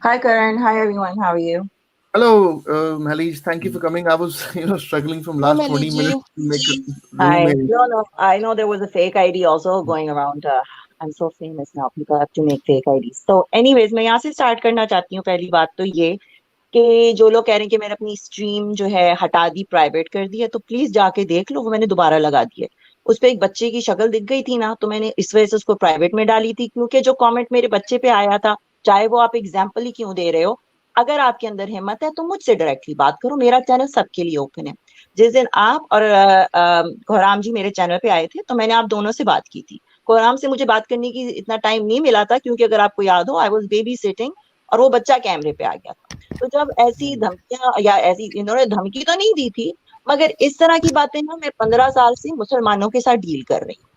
Hi, Karan. Hi, everyone. How are you? Hello, Mahleej. Thank you for coming. I was, struggling from Hi last 20 Maliji. minutes to make a room. Hi. No, no. I know there was a fake ID also going around. I'm so famous now. People have to make fake IDs. So, anyways, मैं यहाँ से start करना चाहती हूँ. पहली बात तो ये कि जो लोग कह रहे हैं कि मैंने अपनी स्ट्रीम जो है हटा दी, प्राइवेट कर दी है, तो प्लीज जाके देख लो. वो मैंने दोबारा लगा दी है. उस पे एक बच्चे की शक्ल दिख गई थी ना, तो मैंने इस वजह से उसको प्राइवेट में डाली थी, क्योंकि जो कमेंट मेरे बच्चे पे आया था, चाहे वो आप एग्जाम्पल ही क्यों दे रहे हो, अगर आपके अंदर हिम्मत है तो मुझसे डायरेक्टली बात करो. मेरा चैनल सबके लिए ओपन है. जिस दिन आप और कोहराम जी मेरे चैनल पे आए थे, तो मैंने आप दोनों से बात की थी. कोहराम से मुझे बात करने की इतना टाइम नहीं मिला था, क्योंकि अगर आपको याद हो, आई वॉज बेबी सिटिंग और वो बच्चा कैमरे पे आ गया था. तो जब ऐसी धमकियां या ऐसी इन्होंने धमकी तो नहीं दी थी, मगर इस तरह की बातें ना मैं 15 साल से मुसलमानों के साथ डील कर रही हूँ.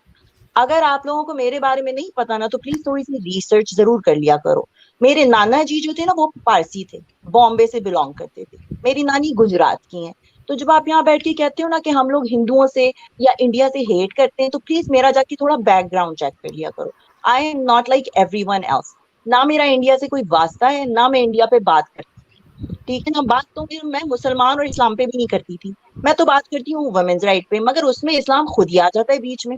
अगर आप लोगों को मेरे बारे में नहीं पता ना, तो प्लीज थोड़ी सी रिसर्च जरूर कर लिया करो. मेरे नाना जी जो थे ना, वो पारसी थे, बॉम्बे से बिलोंग करते थे. मेरी नानी गुजरात की हैं. तो जब आप यहाँ बैठ के कहते हो ना कि हम लोग हिंदुओं से या इंडिया से हेट करते हैं, तो प्लीज मेरा जाके थोड़ा बैकग्राउंड चेक कर लिया करो. आई am not like everyone else. ना मेरा इंडिया से कोई वास्ता है, ना मैं इंडिया पे बात करती. ठीक है ना. बात तो मैं मुसलमान और इस्लाम पे भी नहीं करती थी. मैं तो बात करती हूँ वुमेन्स राइट पे, मगर उसमें इस्लाम खुद ही आ जाता है बीच में.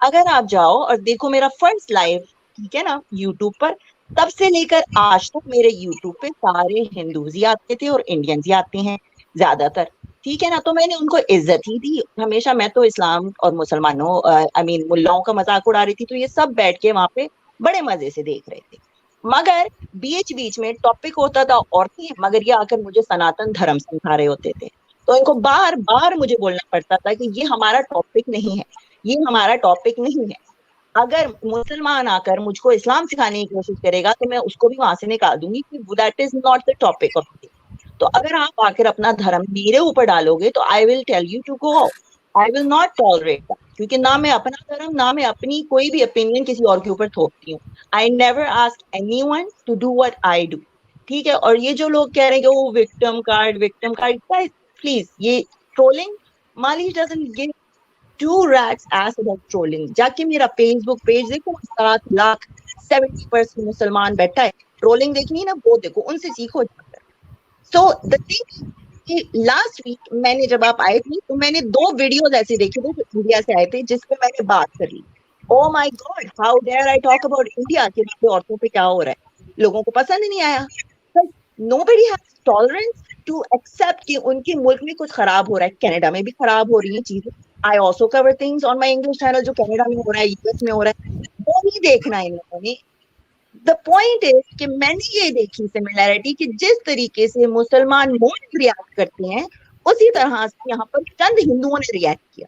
अगर आप जाओ और देखो मेरा फर्स्ट लाइव, ठीक है ना, यूट्यूब पर, तब से लेकर आज तक मेरे यूट्यूब पे सारे हिंदूज ही आते थे और इंडियंस ही आते हैं ज्यादातर. ठीक है ना. तो मैंने उनको इज्जत ही दी हमेशा. मैं तो इस्लाम और मुसलमानों आई मीन मुल्लाओं का मजाक उड़ा रही थी, तो ये सब बैठ के वहां पे बड़े मजे से देख रहे थे. मगर बीच बीच में टॉपिक होता था औरतें, मगर ये आकर मुझे सनातन धर्म समझा रहे होते थे. तो इनको बार बार मुझे बोलना पड़ता था कि ये हमारा टॉपिक नहीं है, ये हमारा टॉपिक नहीं है. अगर मुसलमान आकर मुझको इस्लाम सिखाने की कोशिश करेगा, तो मैं उसको भी वहां से निकाल दूंगी कि that is not the topic of. तो अगर आप आकर अपना धर्म मेरे ऊपर डालोगे, तो I will tell you to go out. I will not tolerate that, क्योंकि ना मैं अपना धर्म, ना मैं अपनी कोई भी ओपिनियन किसी और के ऊपर थोपती हूँ. I never ask anyone to do what I do. ठीक है. और ये जो लोग कह रहे हैं कि वो विक्टिम कार्ड, प्लीज ये ट्रोलिंग, मालिश doesn't give two rats ass about trolling. जाके मेरा फेसबुक पेज देखो, 7 लाख 70% मुसलमान बैठा है. ट्रोलिंग देखनी है ना, वो देखो, उनसे सीखो जाकर. सो द थिंग कि लास्ट वीक मैंने, जब आप आए थे, तो मैंने 2 वीडियोस ऐसे देखे थे जो इंडिया से आए थे, जिसपे मैंने बात कर ली. Oh my God, how dare I talk about India, कि वहाँ पे औरतों पे क्या हो रहा है. लोगों को पसंद नहीं आया. Nobody has tolerance to accept कि उनके मुल्क में कुछ खराब हो रहा है. कनाडा में भी खराब हो रही है चीजें. I also cover things on my English channel, जो कनाडा में हो रहा है, यूएस में हो रहा है, वो नहीं देखना है इन लोगों ने. द पॉइंट इज कि मैंने ये देखी सिमिलैरिटी कि जिस तरीके से मुसलमान मोस्ट रिएक्ट करते हैं, उसी तरह से यहाँ पर चंद हिंदुओं ने रिएक्ट किया.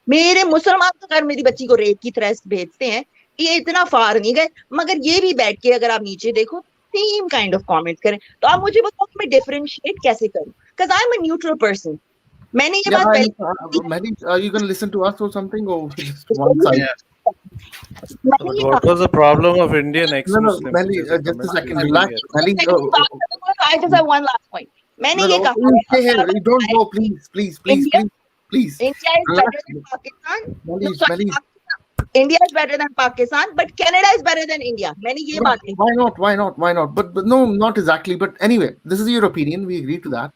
मेरे मुसलमान तो खैर मेरी बच्ची को रेप की तरह भेजते हैं, ये इतना फार नहीं गए, मगर ये भी बैठ के अगर आप नीचे देखो, सेम काइंड ऑफ कमेंट्स करें. तो आप मुझे बताओ कि मैं डिफरेंशिएट कैसे करूं, because I am a neutral person. मैंने ये Yeah, बात I'm, पहले Mahleej, are you going to listen to us or something, or just one मैंने side? Yeah. ये But what कहा. was the problem of Indian No, no, ex-Muslims? Mahleej, There's a just a comment we second. didn't Relax, get. Mahleej. Second बात खत्म करो, I just have one last point. मैंने No, ये no, कहा please और stay here. Bar bar You don't बताया go, कि please, please, please, India please, please. India is better Relax, than Pakistan. No, Mahleej, sorry, Mahleej. India is better than Pakistan, but Canada is better than India. मैंने ये Yeah, बात कही. why not? Why not? Why not? But no, not exactly. But anyway, this is your opinion. We agree to that.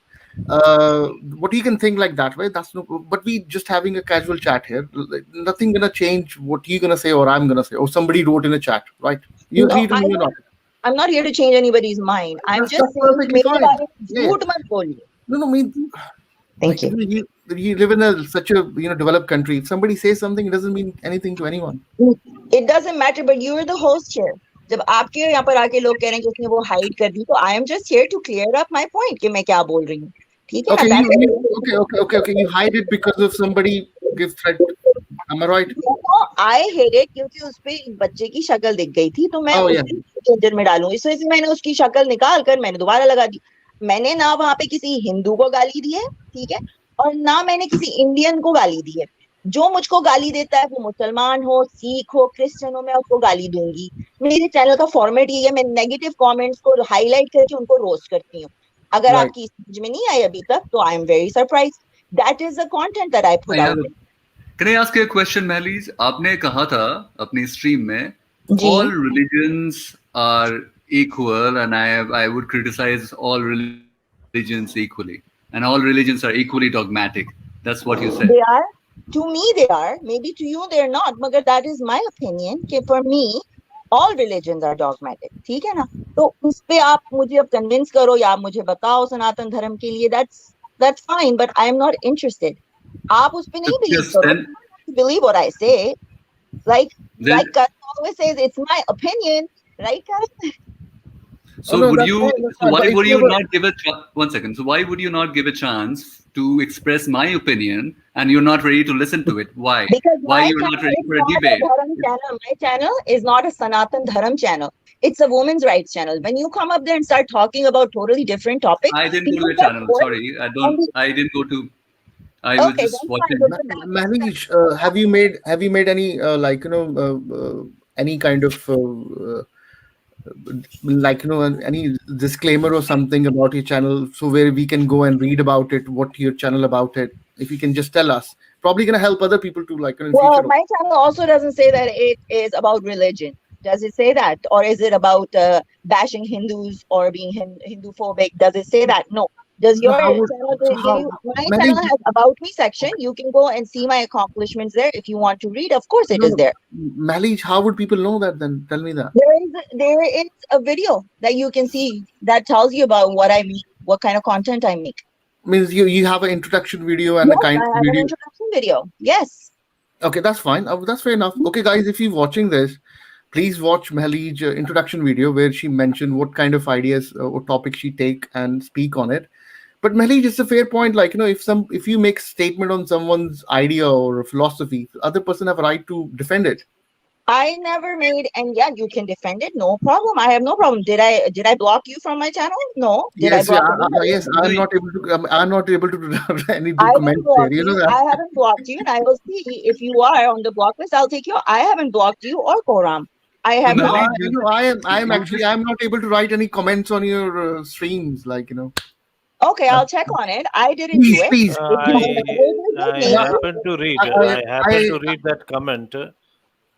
What you can think like that way. That's no. But we just having a casual chat here. Like, nothing gonna change what you're gonna say or I'm gonna say or somebody wrote in a chat, right? You No, agree to me or not? I'm not here to change anybody's mind. I'm just That's saying कि perfectly मेरे fine. बारे में Yeah. झूठ मत बोलिए. No, I mean, Thank like you. you live in such a developed country. If somebody says something, it doesn't mean anything to anyone. It doesn't matter, but you're the host here. जब आपके यहाँ पर आके लोग कह रहे हैं कि उसने वो हाइड कर दी, तो I am just here to clear up my point कि मैं क्या बोल रही हूँ. ठीक है ना. Okay, That's okay. You hide it because of somebody gives threat. Am I right? I hate it, क्योंकि उस पे एक बच्चे की शक्ल दिख गई थी, तो मैं Oh yeah. उसको चेंजर में डालूं, इस वजह से मैंने उसकी शक्ल निकाल कर मैंने दोबारा लगा दी. मैंने ना वहां पे किसी हिंदू को गाली दी है, ठीक है, और ना मैंने किसी इंडियन को गाली दी है. जो मुझको गाली देता है, वो मुसलमान हो, सिख हो, क्रिश्चियन हो, मैं उसको गाली दूंगी. मेरे चैनल का फॉर्मेट ये है, मैं नेगेटिव कमेंट्स को हाईलाइट करके उनको रोस्ट करती हूँ. अगर Right. आपकी समझ में नहीं आई अभी तक, तो I am very surprise. That is the content that I put out. Can I ask you a question, Mahleej? आपने कहा था अपनी स्ट्रीम में जी. all religions are equal, and I would criticize all religions equally, and all religions are equally dogmatic. That's what you said. They are, to me they are, maybe to you they're not, मगर that is my opinion कि for me all religions are dogmatic, ठीक है ना? तो उस पे आप मुझे अब convince करो या आप मुझे बताओ सनातन धर्म के लिए, that's fine, but I am not interested. आप उस पे So नहीं believe just करो, then, you don't have to believe what I say. Like then Karan always says, it's my opinion, right, Karan? so no, would that's you? fine. That's So fine. why But if would you you were, not give one second? So why would you not give a chance to express my opinion, and you're not ready to listen to it? Why? Because Why my you're not channel ready is for a not a debate? Dharam channel. My channel is not a Sanatan Dharam channel. It's a women's rights channel. When you come up there and start talking about totally different topics, I didn't go to people your get channel. bored. Sorry, I And don't. I didn't go to. I was okay, just then fine. watching. But that is Mahleej, have you made any like any kind of like any disclaimer or something about your channel, so where we can go and read about it, what your channel about it? If you can just tell us, probably gonna help other people to like in well, future. my channel also doesn't say that it is about religion. Does it say that? Or is it about bashing Hindus or being Hindu phobic? Does it say that? No. Does No, your how would channel so give how you? My Mahleej, channel has about me section. You can go and see my accomplishments there if you want to read. Of course, it no, is there. Mahleej, how would people know that then? Tell me that. There is a video that you can see that tells you about what I make, what kind of content I make. Means you have an introduction video and a Yes, kind I of have an video. introduction video. Yes. Okay, that's fine. That's fair enough. Okay, guys, if you're watching this, please watch Mahleej's introduction video where she mentioned what kind of ideas or topics she take and speak on it. But Mahleej, it's a fair point. Like if you make a statement on someone's idea or philosophy, the other person have a right to defend it. I never made, and yeah, you can defend it, no problem. I have no problem. Did I block you from my channel? No. Did I Yes, yeah, block anybody? yes. No, I'm not able to. I'm not able to do any do I didn't comments there. block You know you. that. I haven't blocked you, and I will see if you are on the block list. I'll take you. I haven't blocked you or Koram. I so have No, not. Mahleej, I am. I am you actually. just I'm not able to write any comments on your streams. Okay, Uh, I'll check on it. I didn't do please, it. please, If you please. did, I maybe. happen to read. I, I happen I, to read that comment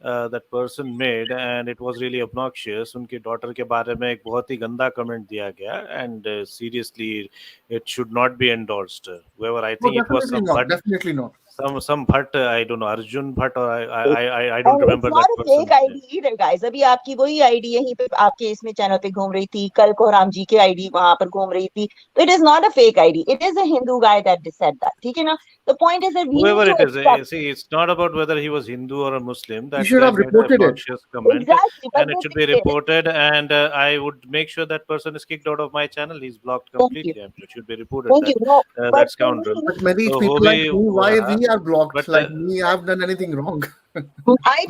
that person made, and it was really obnoxious. उनकी daughter के बारे में एक बहुत ही गंदा comment दिया गया, and seriously, it should not be endorsed. Whoever, I no, think it was definitely some not. Bhatt, Definitely not. some Bhatt, I don't know, Arjun Bhatt, or I don't And it's remember not that a person's fake name. ID either, guys. अभी आपकी वही ID यहीं पे आपके इसमें channel पे घूम रही थी, कल को राम जी की आईडी वहां पर घूम रही थी. So it is not a fake ID. It is a Hindu guy that said that. ठीक है ना? The point is that we Whoever need to it is, accept. see, it's not about whether he was Hindu or a Muslim. You That should guy have made an reported it. obnoxious comment, Exactly, but and it the should be thing is, reported. And I would make sure that person is kicked out of my channel. He's blocked thank you, completely. It should be reported thank that you. No, but that for scoundrel. me, But many So people like Hobi, me, why we are blocked? but Like me, I've done anything wrong. I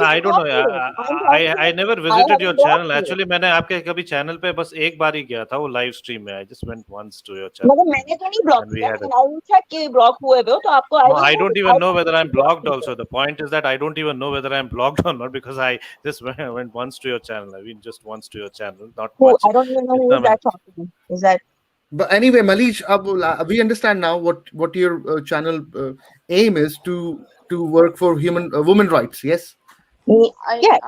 I didn't don't know. block you. I'm I telling I you, never I visited your haven't blocked channel. you. Actually, मैंने आपके कभी channel पे बस एक बार ही गया था वो live stream में. I just went once to your channel, मगर मैंने तो नहीं ब्लॉक and we किया. had a. And I will check कि ब्लॉक हुए हो तो आपको I No, will I know. don't I even know don't whether I'm really block blocked. people. Also, the point is that I don't even know whether I'm blocked or not because I just went once to your channel. I mean, just once to your channel, not Who? much. I don't even know who इतना is मैंने that talking. Is that? But anyway, Malish, we understand now what your channel aim is to work for women rights. Yes, Me? Yeah,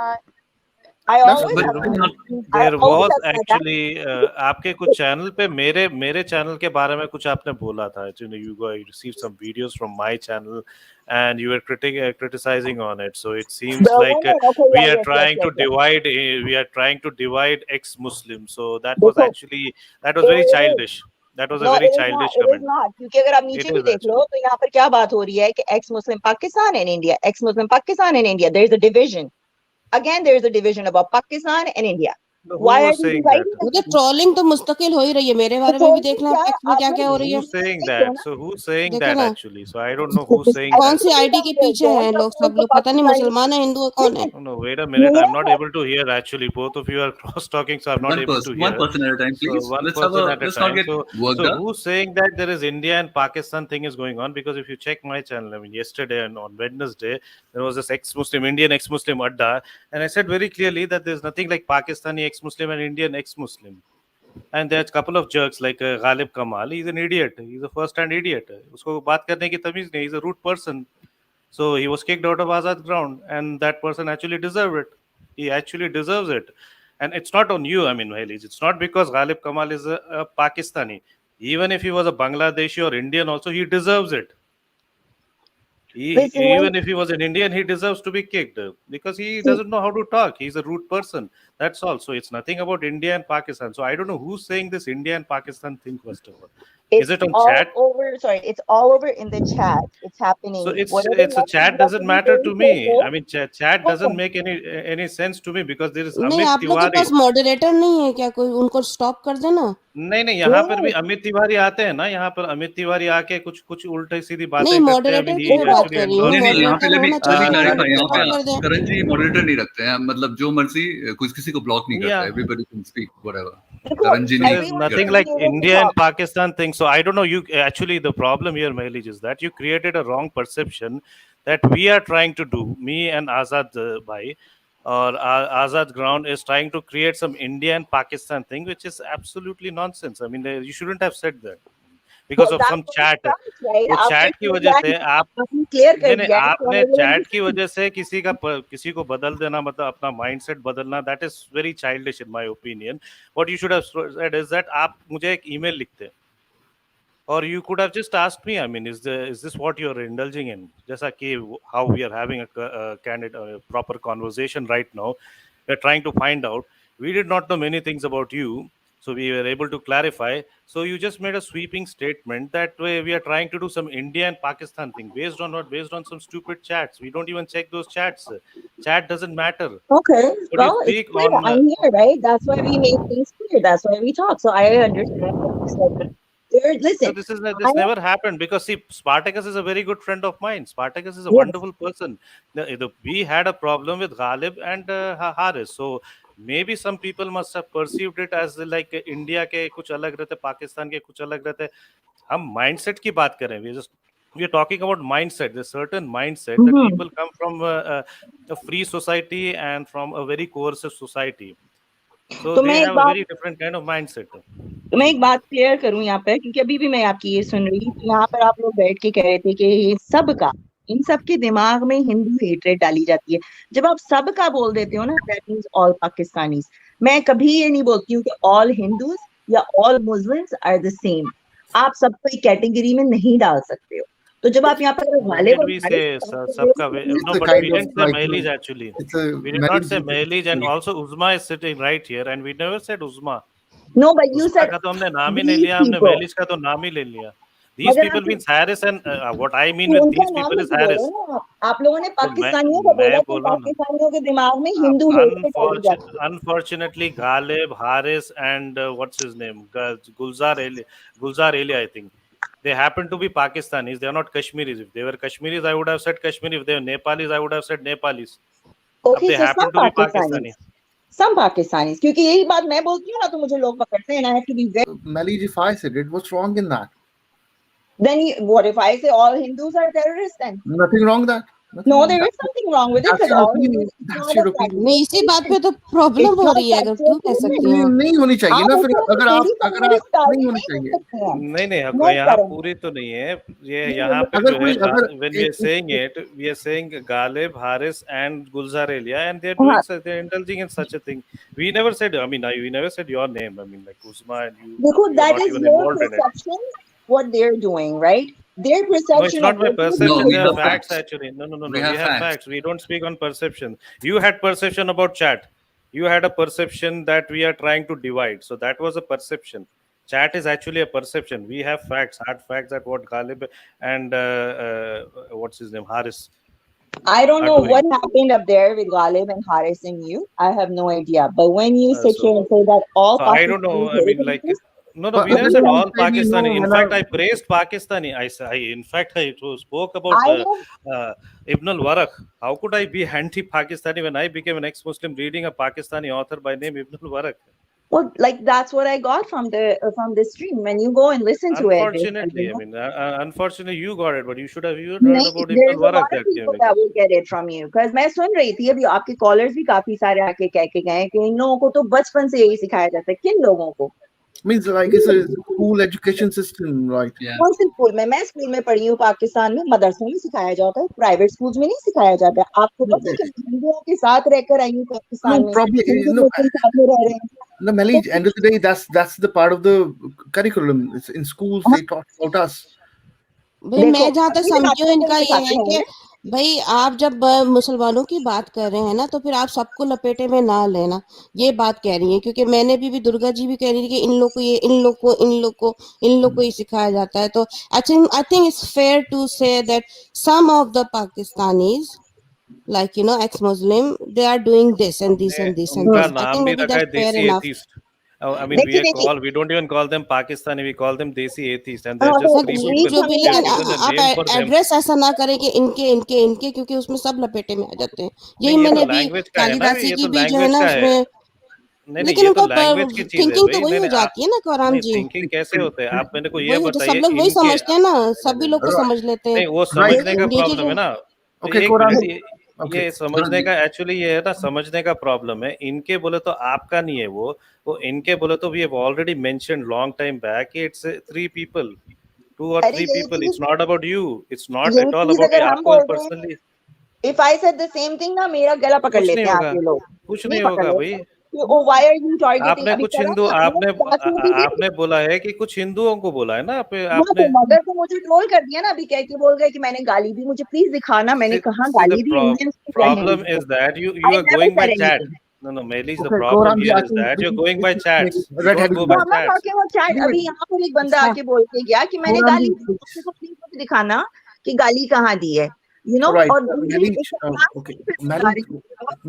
I that's always but have I'm said not. that. I There always was have said that. actually आपके कुछ channel पे मेरे channel के बारे में कुछ आपने बोला था. You received some videos from my channel, and you were criticizing on it. So it seems The like women, okay, we yeah, are yes, yes, trying yes, to yes. divide. We are trying to divide ex-Muslims. So that was देखो, actually very it is. childish. That was a No, very it is not. childish It is comment. not. क्योंकि अगर आप It नीचे भी is देख लो actually. तो यहाँ पर क्या बात हो रही है कि ex Muslim Pakistan and India, ex Muslim Pakistan and India. There is a division. Again, there is a division about Pakistan and India. Who Why are was we saying that? dividing वो them? तो trolling तो मुस्तकिल हो ही रही है मेरे बारे में भी देख लो आप एक्स में क्या क्या हो रही है Who's saying देखो that? ना, So who's saying देखो that ना actually? So I don't know who's saying कौन that. सी आईडी के पीछे हैं लोग सब लोग पता नहीं मुसलमान है हिंदू है कौन है Oh, no, wait a minute. मेरा I'm not है able to hear actually. Both of you are cross talking, so I'm not able to One hear. person at a time, So please. one Let's have person a. at a Let's not time. get worked So up. who's saying that there is India and Pakistan thing is going on? Because if you check my channel, I mean, yesterday and on Wednesday, there was this ex-Muslim, Indian ex-Muslim Adda, and I said very clearly that there's nothing like Pakistani ex-Muslim and Indian ex-Muslim. And there's a couple of jerks like Ghalib Kamal. He's an idiot. He's a first-hand idiot. उसको बात करने की तमीज नहीं. He's a rude person. So he was kicked out of Azad ground, and that person actually deserved it. He actually deserves it. And it's not on you, I mean, Mahleej. It's not because Ghalib Kamal is a Pakistani. Even if he was a Bangladeshi or Indian, also he deserves it. Listen, Even if he was an Indian, he deserves to be kicked because he doesn't know how to talk. He's a rude person. That's all. So it's nothing about India and Pakistan. So I don't know who's saying this India and Pakistan thing first of all. Is it on all chat? over. Sorry, it's all over in the chat. It's happening. So it's Whatever a chat message doesn't matter to me. I mean, chat No. doesn't make any sense to me because there is नहीं Amit आप लोग के Tiwari. पास moderator नहीं है क्या? कोई उनको stop कर देना. नहीं यहाँ पर भी अमित तिवारी आते हैं ना. यहाँ पर अमित तिवारी आके कुछ उल्टी सीधी बातें नहीं, करते हैं. मॉडरेटर की मैं बात कर रही हूँ. नहीं यहाँ पे मॉडरेटर होना चाहिए. क्लैरिफाई. यहाँ स्टॉप कर पे दें. करण जी मॉडरेटर नहीं रखते हैं. मतलब जो मर्जी कुछ किसी को ब्लॉक नहीं करता. Everybody can speak whatever. Karan ji there's nothing like India and Pakistan thing. So I don't know. You actually, the problem here, Mahleej, is that you created a wrong perception that we are trying to do. Me and Azad Bhai or Azad Ground is trying to create some India and Pakistan thing, which is absolutely nonsense. I mean, you shouldn't have said that because of some chat. वो chat की वजह से आपने chat की वजह से किसी को बदल देना, मतलब अपना mindset बदलना, that is very childish in my opinion. What you should have said is that आप मुझे एक email लिखते, or you could have just asked me. I mean, is this what you're indulging in? जैसा कि how we are having a candid proper conversation right now. We're trying to find out. We did not know many things about you. So we were able to clarify. So you just made a sweeping statement that we are trying to do some India and Pakistan thing based on what? Based on some stupid chats. We don't even check those chats. Chat doesn't matter. Okay, well, it's clear. I'm here, right? That's why we make things clear. That's why we talk. So I understand what you said. Listen, so this never happened because see, Spartacus is a very good friend of mine. Spartacus is a wonderful person. We had a problem with Ghalib and Haris. So maybe some people must have perceived it as like India के कुछ अलग रहते, पाकिस्तान के कुछ अलग रहते. हम mindset की बात करें. We are talking about mindset. There's certain mindset that people come from a free society and from a very coercive society. So they have a very different kind of mindset. तो मैं एक बात clear करूं यहाँ पर, क्योंकि अभी भी मैं आपकी ये सुन रही थी. यहाँ पर आप लोग बैठ के कह रहे थे कि ये सबका, इन सब के दिमाग में हिंदू हेट्रेड डाली जाती है. जब आप सबका बोल देते हो ना, दैट मींस ऑल पाकिस्तानीज. मैं कभी ये नहीं बोलती हूँ कि ऑल हिंदूज या all Muslims are the same. आप सबको एक कैटेगरी में नहीं डाल सकते हो. तो जब आप यहाँ पर Mahleej actually, we did not say Mahleej, and also Uzma is sitting right here, and we never said Uzma. No, but you said का तो हमने नाम ही नहीं लिया, हमने Mahleej का तो नाम ही ले लिया. These people means Harris, and what I mean with these people is Harris. आप लोगों ने पाकिस्तानियों को बोला कि पाकिस्तानियों के दिमाग में Hindu hate. Unfortunately, Ghalib, Harris, and what's his name, Gulzar Ali, I think. They happen to be Pakistanis. They are not Kashmiris. If they were Kashmiris, I would have said Kashmiri. If they were Nepalis, I would have said Nepalis. Okay, they so happen to be Pakistani. Some Pakistanis. क्योंकि यही बात मैं बोलती हूँ ना, तो मुझे लोग पकड़ते हैं. And I have to be very. Mahleej, if I said it, what's wrong in that? Then what if I say all Hindus are terrorists? Then nothing wrong with that. No, there is something wrong with it. That's your opinion. That's your opinion. नहीं, इसी बात पे तो problem हो रही है. अगर क्यों कह सकती हो? नहीं होनी चाहिए ना. फिर अगर आप नहीं होनी चाहिए. नहीं यहाँ पूरी तो नहीं है ये. यहाँ पे जो है, when we are saying it, we are saying Ghalib, Haris, and Gulzar Elia, and they're doing they're indulging in such a thing. We never said. I mean, we never said your name. I mean, like Uzma and you. Because that is your perception. What they're doing, right? Their perception. No, it's not my perception. No, we have facts actually. No. We have facts. We don't speak on perception. You had perception about chat. You had a perception that we are trying to divide. So that was a perception. Chat is actually a perception. We have facts, hard facts that what Ghalib and what's his name, Haris. I don't know what happened up there with Ghalib and Haris and you. I have no idea. But when you sit here and say that all Pakistanis, I don't know. I mean, like. No, we never said all Pakistani. In fact, I praised Pakistani. I spoke about Ibn al-Waraq. How could I be anti-Pakistani when I became an ex-Muslim reading a Pakistani author by name Ibn al-Waraq? Well, like that's what I got from the stream. When you go and listen to it. Unfortunately, I mean, unfortunately, you got it, but you should have heard about Ibn al-Waraq. That will get it from you, because मैं सुन रही थी अभी आपके callers भी काफी सारे आके कह के गए कि इन लोगों को तो बचपन से यही सिखाया जाता है. किन लोगों को? Means like it's a school education system, right? Yeah. कौन से स्कूल में? मैं स्कूल में पढ़ी हूँ पाकिस्तान में, मदरसों में सिखाया जाता है, प्राइवेट स्कूल्स में नहीं सिखाया जाता है। आपको No, पता है कि मैं हिंदुओं के साथ रहकर आई हूँ पाकिस्तान no, में, probably हिंदू no. मुस्लिम साथ में रह रहे हैं। No, Mahleej, end of the day, that's the part of the curriculum. It's in schools they taught about us. भाई देखो मैं जहाँ तक अभी भी समझी हूँ आपको इनका नहीं ये है सिखाते कि हैं। भाई आप जब मुसलमानों की बात कर रहे हैं ना तो फिर आप सबको लपेटे में ना लेना, ये बात कह रही है। क्योंकि मैंने भी दुर्गा जी भी कह रही थी कि इन लोग को ये इन लोग को ही सिखाया जाता है। तो I think it's fair to say that some of the Pakistanis like ex-Muslim, they are doing this and this and this and उनका this. I नाम think भी maybe रखा है that's fair देसी enough. एथिस्ट. I mean, देखिए we don't even call them Pakistani. We call them Desi atheists, and they're हाँ, just तो three please people. जो भी, हमें We have लेकिन given a आप name for them. एड्रेस ऐसा ना करें कि इनके क्योंकि उसमें सब लपेटे में आ जाते हैं। यही नहीं, ये मैंने तो अभी लैंग्वेज का है ना, कालिदासी ये की तो भी जो है लैंग्वेज ना का है. उसमें, नहीं, लेकिन ये तो उनको लैंग्वेज की चीज है थिंकिंग तो भाई. वही नहीं हो नहीं, जाती है ना कोराम नहीं, जी। थिंकिंग कैसे होते हैं? आप मेरे को ये वही तो सब बताइए लोग वही इनके. समझते हैं ना, नहीं सभी नहीं लोग नहीं को Right. समझ लेते हैं। नहीं, वो Right. समझने का इंडिया की प्रॉब्लम जो है ना. Okay, एक Quran. Minute, Okay. ये समझने का एक्चुअली ये है ना, समझने का प्रॉब्लम है। इनके बोले तो आपका नहीं है वो इनके बोले तो we have already mentioned long time back कि इट्स थ्री पीपल, टू और अरे थ्री यही पीपल. चीज it's not about you, it's not यही एट ऑल चीज अबाउट अगर हम आपको बोल रहे हैं, personally. If I said the same thing ना, मेरा गला पकड़ कुछ नहीं लेते हैं होगा, आके लोग, कुछ नहीं नहीं पकड़ होगा लेते भाई. कि ओ व्हाई आर यू टारगेटिंग, आपने अभी कुछ करा हिंदू, ना मैंने क्लास में भी देखी। आपने बोला है कि कुछ हिंदुओं को बोला है ना हाँ आपने. तो मगर तो मुझे ट्रोल कर दिया ना, अभी कह के बोल गए कि मैंने गाली दी। मुझे प्लीज दिखाना, मैंने कहा See, the गाली दी, इंडियंस को क्या problem हिंदू is को? that you I are never going by said chat. Anything. No, Mahleej, the Okay, problem Quran. here I is think that this you're is going this by is chats. maybe You don't red-headed go तो by one. हम ना chats. talking about chat, Leave it. अभी यहाँ पर एक It's बंदा not आके बोल के गया कि मैंने Quran. गाली दी। मुझे को प्लीज मुझे दिखाना कि गाली कहाँ दी है, All right, और दूसरी Mahleej. एक क्लास Okay, फिर बता Mahleej. रही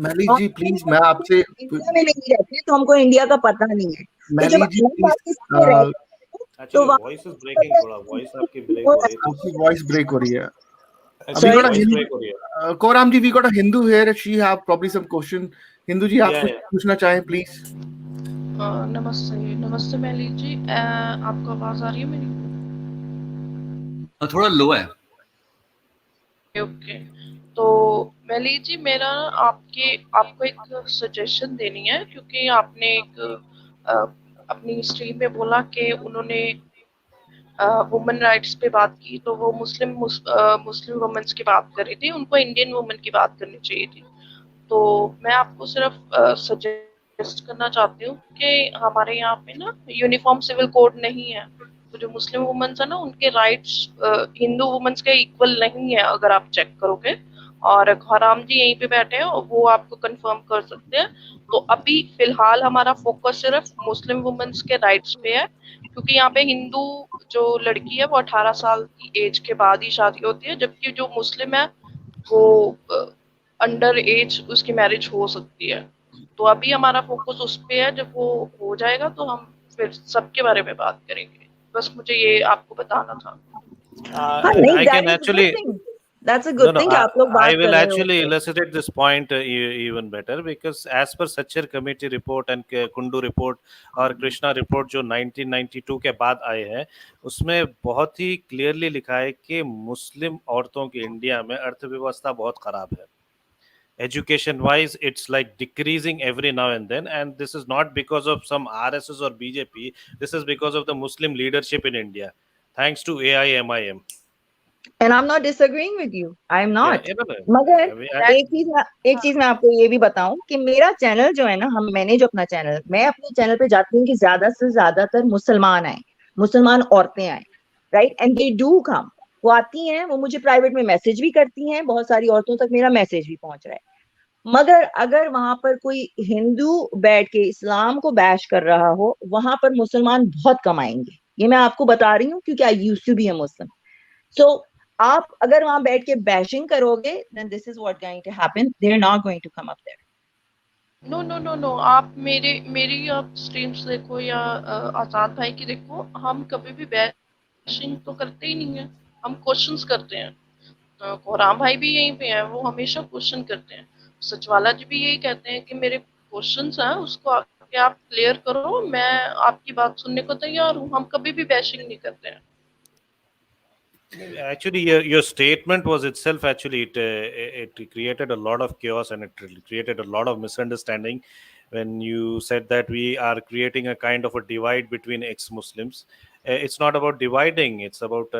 Mahleej और ji, please, मैं आपसे इंडिया में नहीं रहते तो हमको इंडिया का पता नहीं है। तो जब Mahleej ji, अलग please. पाकिस्तान में रहते हैं तो Actually, वहाँ voice is पे breaking पता है थोड़ा. कि Voice आपकी break वो हो रही है आपकी थोड़ी. voice break हो रही है. We Actually, got sorry a voice Hindu. break हो रही है. Quram ji, we got a Hindu here. She have probably some question. Hindu ji, आप Yeah, कुछ yeah. पूछना चाहें, please. नमस्ते नमस्ते महलीज जी, आपको आवाज आ रही है मेरी? थोड़ा लो है. ओके, तो महलीज जी मेरा आपको एक सजेशन देनी है, क्योंकि आपने एक अपनी स्ट्रीम में बोला कि उन्होंने वुमेन राइट्स पे बात की, तो वो मुस्लिम वुमेन्स की बात कर रही थी, उनको इंडियन वुमेन की बात करनी चाहिए थी। तो मैं आपको सिर्फ सजेस्ट करना चाहती हूँ कि हमारे यहाँ पे ना यूनिफॉर्म सिविल कोड नहीं है, तो जो मुस्लिम वुमेन्स है ना उनके राइट्स हिंदू वुमेन्स के इक्वल नहीं है, अगर आप चेक करोगे। और खराम जी यहीं पे बैठे हैं और वो आपको कंफर्म कर सकते हैं। तो अभी फिलहाल हमारा फोकस सिर्फ मुस्लिम वुमेन्स के राइट्स पे है, क्योंकि यहाँ पे हिंदू जो लड़की है वो 18 साल की एज के बाद ही शादी होती है, जबकि जो मुस्लिम है वो अंडर एज उसकी मैरिज हो सकती है। तो अभी हमारा फोकस उस पे है, जब वो हो जाएगा तो हम फिर सबके बारे में बात करेंगे। बस मुझे ये आपको बताना था। हाँ नहीं, I that can is good actually. Thing, that's a No, good no, thing कि आप लोग I बात will कर रहे हो actually उसपे। elucidate this point even better, because as per Sachar committee report and Kundu report और कृष्णा रिपोर्ट जो 1992 के बाद आए हैं, उसमें बहुत ही क्लियरली लिखा है कि मुस्लिम औरतों की इंडिया में अर्थव्यवस्था बहुत खराब है. Education wise, it's like decreasing every now and then, and this is not because of some RSS or BJP. This is because of the Muslim leadership in India, thanks to AIMIM. And I am not disagreeing with you, I am not. मगर I mean, एक चीज मैं आपको ये भी बताऊं कि मेरा चैनल जो है ना, मैंने जो अपना चैनल, मैं अपने चैनल पे जाती हूँ कि ज्यादा से ज्यादातर मुसलमान आए, मुसलमान औरतें आए, right, and they do come. वो आती हैं, वो मुझे प्राइवेट में मैसेज भी करती हैं, बहुत सारी औरतों तक मेरा मैसेज भी पहुंच रहा है। मगर अगर वहां पर कोई हिंदू बैठ के इस्लाम को बैश कर रहा हो, वहां पर मुसलमान बहुत कम आएंगे। ये मैं आपको बता रही हूँ क्योंकि I used to be a Muslim. So आप अगर वहां बैठ के बैशिंग करोगे, then this is what going to happen, they're not going to come up there. No no no no, आप मेरी आप स्ट्रीम्स देखो या आजाद भाई की देखो, हम कभी भी बैशिंग तो करते ही नहीं है, हम क्वेश्चंस करते हैं। कोराम भाई भी यहीं पे हैं, वो हमेशा क्वेश्चन करते हैं। सचवाला जी भी यही कहते हैं कि मेरे क्वेश्चंस हैं उसको आके आप क्लियर करो, मैं आपकी बात सुनने को तैयार हूँ। हम कभी भी बैशिंग नहीं करते हैं। actually, your statement was itself actually it created a lot of chaos and it created a lot of misunderstanding. when you said that we are creating a kind of a divide between ex-Muslims. It's not about dividing. It's about.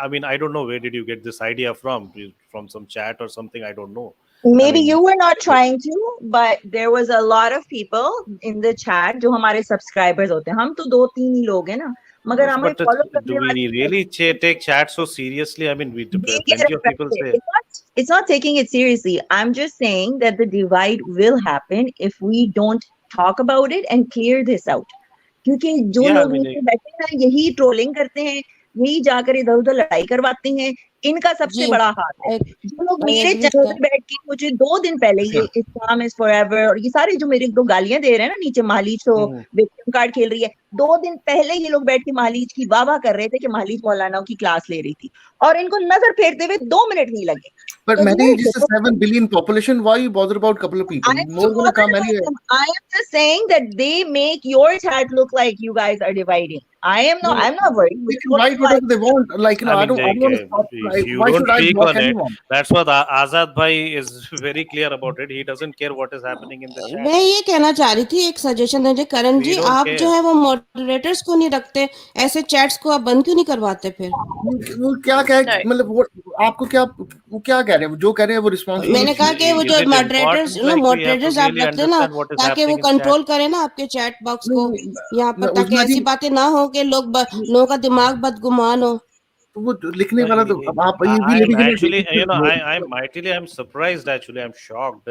I mean, I don't know where did you get this idea from? From some chat or something? I don't know. Maybe I mean, you were not trying to, but there was a lot of people in the chat जो हमारे subscribers होते हैं. हम तो 2-3 ही लोग हैं ना, मगर हमें but follow do करने we really वाले take chat so seriously? I mean, they get plenty of people affected. say. It's not taking it seriously. I'm just saying that the divide will happen if we don't talk about it and clear this out. क्योंकि जो Yeah, I लोग mean, नीचे बैठे हैं यही trolling करते हैं, यही जाकर इधर उधर लड़ाई करवाते हैं, इनका सबसे जी बड़ा हाथ है. आई जो लोग आई मेरे एग्री चैनल सर। पे बैठ के मुझे 2 दिन पहले ये इस्लाम इज फॉरएवर और ये सारे जो मेरे को गालियां दे रहे हैं ना नीचे, महलीज तो विक्टिम कार्ड खेल रही है, 2 दिन पहले ये लोग बैठ के महलीज की वाह कर रहे थे कि महलीज मौलाना की क्लास ले रही थी और इनको नजर फेरते हुए 2 मिनट नहीं लगे. But So, Mahleej is a 7 billion population. Why you bother about couple of people? I'm More gonna come bothered anyway. about them. I am just saying that they make your chat look like you guys are dividing. I'm not worried. They can write whatever they want. Like, I I mean, don't want to stop. you Why don't should I speak block on it. anyone? That's what Azad Bhai is very clear about it. He doesn't care what is happening in the chat. मैं ये कहना चाह रही थी, एक suggestion दीजिए करण We ji, don't आप जो care. है वो मॉडरेटर्स को नहीं रखते, ऐसे चैट्स को आप बंद क्यों नहीं करवाते फिर? वो क्या कह नहीं। मतलब आपको वो क्या कह रहे हैं, जो कह रहे हैं वो रिस्पॉन्स. मैंने कहा कि वो Is जो it moderators important? Like, we have to moderators आप really रख देना understand what is ताकि वो happening in कंट्रोल chat. करे ना आपके चैट बॉक्स को यहाँ पर, मैं ताकि उजना ऐसी जी बातें ना हो कि लोगों का दिमाग बदगुमान हो. तो वो लिखने वाला तो अब आप ये भी I'm living in actually, I'm surprised. Actually, I'm shocked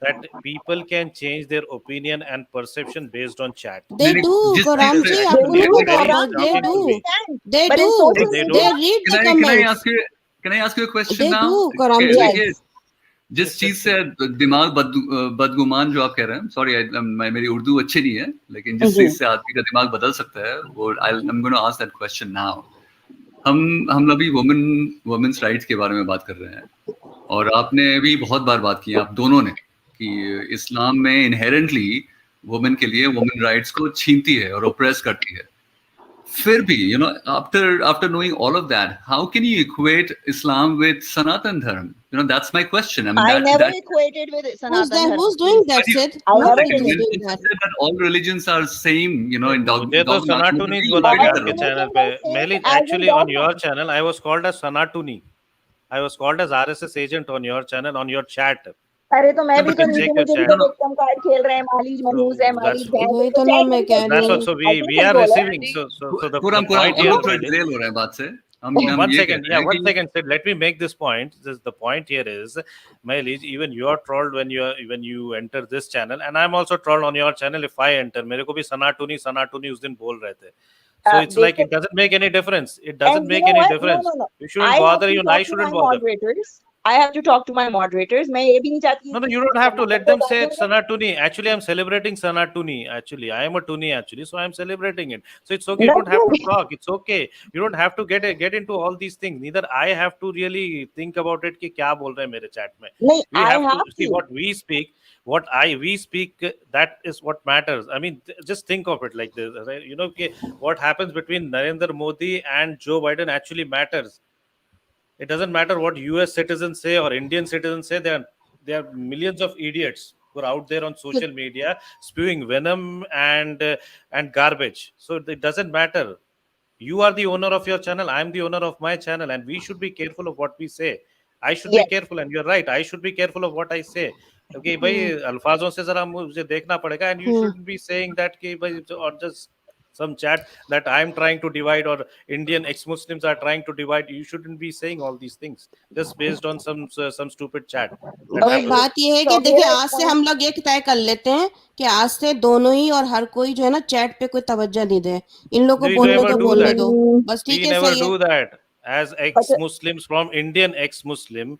that people can change their opinion and perception based on chat. They नहीं, do, जिस Garam चीज ji, से आपको They नहीं do, पता very होगा. Garam, They shocking do. to me. They but do. in social They They do. read the can I comments. can I ask you a question They now? do, Garam Okay, ji. देखिए, जिस चीज से दिमाग बदगुमान जो आप कह रहे हैं, सॉरी मेरी उर्दू अच्छी नहीं है, लेकिन जिस चीज से आदमी का दिमाग बदल सकता है वो I'm going to ask that question now. हम अभी वुमेन्स राइट्स के बारे में बात कर रहे हैं और आपने भी बहुत बार बात की, आप दोनों ने, कि इस्लाम में इनहेरेंटली वुमेन के लिए वुमेन राइट्स को छीनती है और ओप्रेस करती है. फिर भी after knowing all of that, how can you equate Islam with Sanatan Dharma? That's my question. I mean, I never that equated with Who's Sanatan that? Dharma. Who's doing that, But Sid? I never Nobody did is it. doing that. said that all religions are same, in मुझे तो dogma. सनातनी मुझे बोला divide था कर आपके रहे हो. चैनल Religion पे. was same Mainly, as in actually, on dogma. your channel, I was called as Sanatuni. I was called as RSS agent on your channel, on your chat. अरे तो मैं No, भी but तो you नीचे check your मुझे भी chat. तो victim card खेल रहे हैं, मालिज मनूस है, मालिज है, वही तो तो ना चैट मैं में कह रही That's हूँ. also I we think are control है. receiving. So the पूरा point हम here, लोग थोड़ा Mahleej, डिटेल हो रहे हैं बात से. हम one ये कह second, रहे हैं one कि second, Sid. Let me make this point. The point here is, Mahleej, even you are trolled when you enter this channel, and I'm also trolled on your channel if I enter. मेरे को भी सनातनी उस दिन बोल रहे थे. So it's like it doesn't make any difference. It doesn't And you make know any what? difference. No. You shouldn't I have bother. to Even I talk to my shouldn't bother. moderators. I have to talk to my moderators. मैं ये भी नहीं चाहती No, you don't have to let them say it's Sanatuni. Actually, I'm celebrating Sanatuni. Actually, I am a Tuni actually, so I'm celebrating it. So it's okay. You don't have to talk. It's okay. You don't have to get into all these things. Neither I have to really think about it कि क्या बोल रहे हैं मेरे chat में. नहीं, We I have to have see to. what we speak. We speak. That is what matters. I mean, just think of it like this. Right? What happens between Narendra Modi and Joe Biden actually matters. It doesn't matter what US citizens say or Indian citizens say. There are millions of idiots who are out there on social media spewing venom and garbage. So it doesn't matter. You are the owner of your channel. I'm the owner of my channel, and we should be careful of what we say. I should be Yes. careful, and you're right. I should be careful of what I say. Okay, भाई अल्फाजों से जरा मुझे देखना पड़ेगा, and you shouldn't be saying that कि भाई or just some chat that I'm trying to divide or Indian ex-Muslims are trying to divide. You shouldn't be saying all these things just based on some stupid chat. That भाई happens. बात ये है कि So देखिए, मेरा आज से point- हम लोग ये तय कर लेते हैं कि आज से दोनों ही और हर कोई जो है ना चैट पे कोई तवज्जो नहीं दे. इन लोगों We को बोलने never तो do बोलने that. दो, बस ठीक We है, never सही है. do that. As ex-Muslims from Indian ex-Muslim,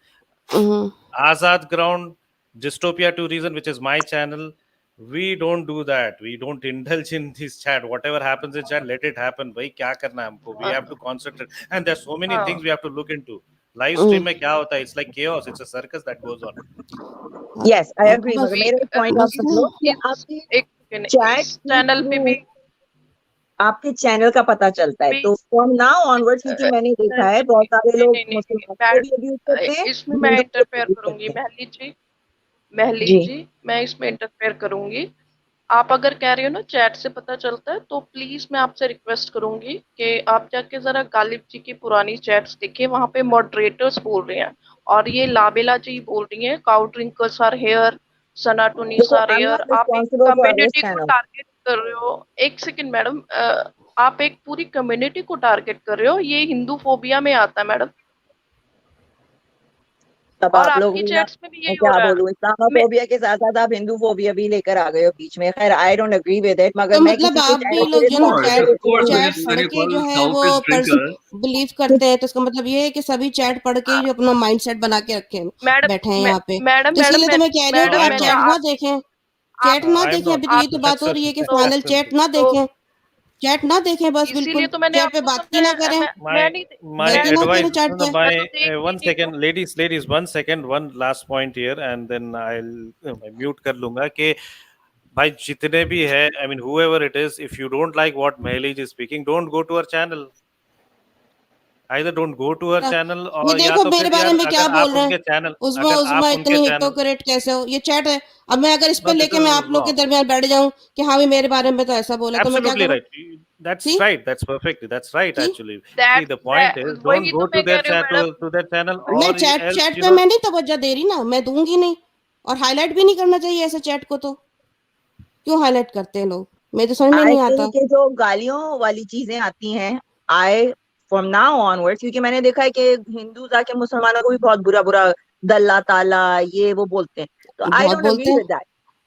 Azad Ground, Dystopia to Reason, which is my channel, we don't do that. We don't indulge in this chat. Whatever happens in chat, let it happen. भाई क्या करना है हमको? We have to concentrate. And there's so many things we have to look into. Live stream में क्या होता है? It's like chaos. It's a circus that goes on. Yes, I agree. बस मगर मेरा point बस आप समझो कि आपके एक सेकंड, chat इस चैनल पे भी आपके चैनल का पता चलता है. तो from now onwards, क्योंकि मैंने देखा है बहुत सारे लोग मुस्लिम को भी अब्यूज करते हैं, इसमें मैं हिंदू को इंटरफेयर भी करूंगी. करते हैं. महलीज जी. जी, मैं इसमें इंटरफेयर करूंगी. आप अगर कह रहे हो ना चैट से पता चलता है, तो प्लीज मैं आपसे रिक्वेस्ट करूंगी कि आप जाके जरा गालिब जी की पुरानी चैट्स देखिए, वहां पे मॉडरेटर्स बोल रहे हैं और ये लाबेला जी बोल रही हैं काउ ड्रिंकर्स आर हेयर, सना टूनिस देखो, are I am here. Not आप एक रिस्पॉन्सिबल फॉर दिस कम्युनिटी को चैनल। टारगेट कर रहे हो। एक सेकंड मैडम, आप एक पूरी कम्युनिटी को टारगेट कर रहे हो, ये हिंदू फोबिया में आता है मैडम। तब और आप लोग आपकी भी ना, चैट्स में भी मैं यही हो क्या रहा है। बोलूं, मैं इस्लामोफोबिया के साथ साथ आप हिंदू फोबिया भी लेकर आ गए हो बीच में। खैर, I don't agree with it, मगर तो मैं मतलब किसी के आप भी चैनल लोग से जो ना responsible Of course. When chat you पढ़ when you के call जो है वो South drinker, बिलीव करते हैं, तो इसका मतलब ये है कि सभी चैट पढ़ के ही जो अपना माइंडसेट बना के रखे हैं, बैठे हैं यहाँ पे। मैडम तो इसीलिए तो मैं कह रही हूँ कि No, मैडम आप I'm मैंने not. चैट ना देखें, चैट आप ना I'm देखें। not. अभी तो ये तो बात That's हो रही है कि तो फाइनल चैट ना तो देखें, चैट ना देखें बस, इसीलिए बिल्कुल तो मैंने चैट पे आपको बात ही ना समझाया। करें, मैं नहीं, My बात मैं ही ना advice. करें चैट No, no, पे। my मैं तो देख one नहीं रही second, हूँ। ladies, 1 second, one last point here, and then मैं mute कर लूंगा कि भाई जितने भी है, I mean whoever it is, if you don't like what Mahleej is speaking, don't go to her channel. Either don't go to her channel, ये और या देखो तो मेरे फिर बारे यार में क्या अगर बोल आप रहे हैं, उनके चैनल, उस्मा अगर उस्मा आप उनके इतनी चैनल, हिपोक्रेट कैसे हो, ये चैट है। अब मैं अगर इस no, पे this लेके मैं is आप लोग के wrong. दरमियान बैठ जाऊं कि हाँ भी मेरे बारे में तो ऐसा बोला, तो मैं क्या Absolutely करूं? right. That's C right. That's perfect. That's right. C Actually, see, the point is don't वही go तो to मैं कह their रही हूँ chat madam. to their channel, मैं or चैट else चैट पे मैं नहीं तवज्जो दे रही ना, मैं दूंगी नहीं, और हाईलाइट भी नहीं करना चाहिए ऐसे चैट को। तो क्यों हाईलाइट करते हैं लोग, मेरे तो समझ में आई नहीं आता। थिंक कि जो गालियों वाली चीजें आती हैं, आई फ्रॉम नाउ ऑनवर्ड्स, क्योंकि मैंने देखा है कि हिंदू जाके मुसलमानों को भी बहुत बुरा बुरा दल्ला ताला ये वो बोलते हैं। तो आई बहुत डोंट बोलते अग्री हैं, विद दैट,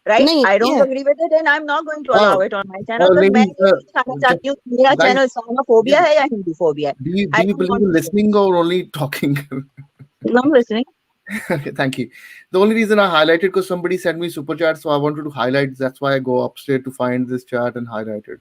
राइट? नहीं आई डोंट ये agree with it and I am not going to Uh, allow it on my channel. But मैं ladies, ये नहीं दिखाना चाहती हूँ कि मेरा guys, चैनल इस्लामोफोबिया है या हिंदू फोबिया है। do I you don't believe in want listening or only talking? To no listening. Okay, thank you. The only reason I highlighted because somebody sent me super chat, so I wanted to highlight. That's why I go upstairs to find this chat and highlight it.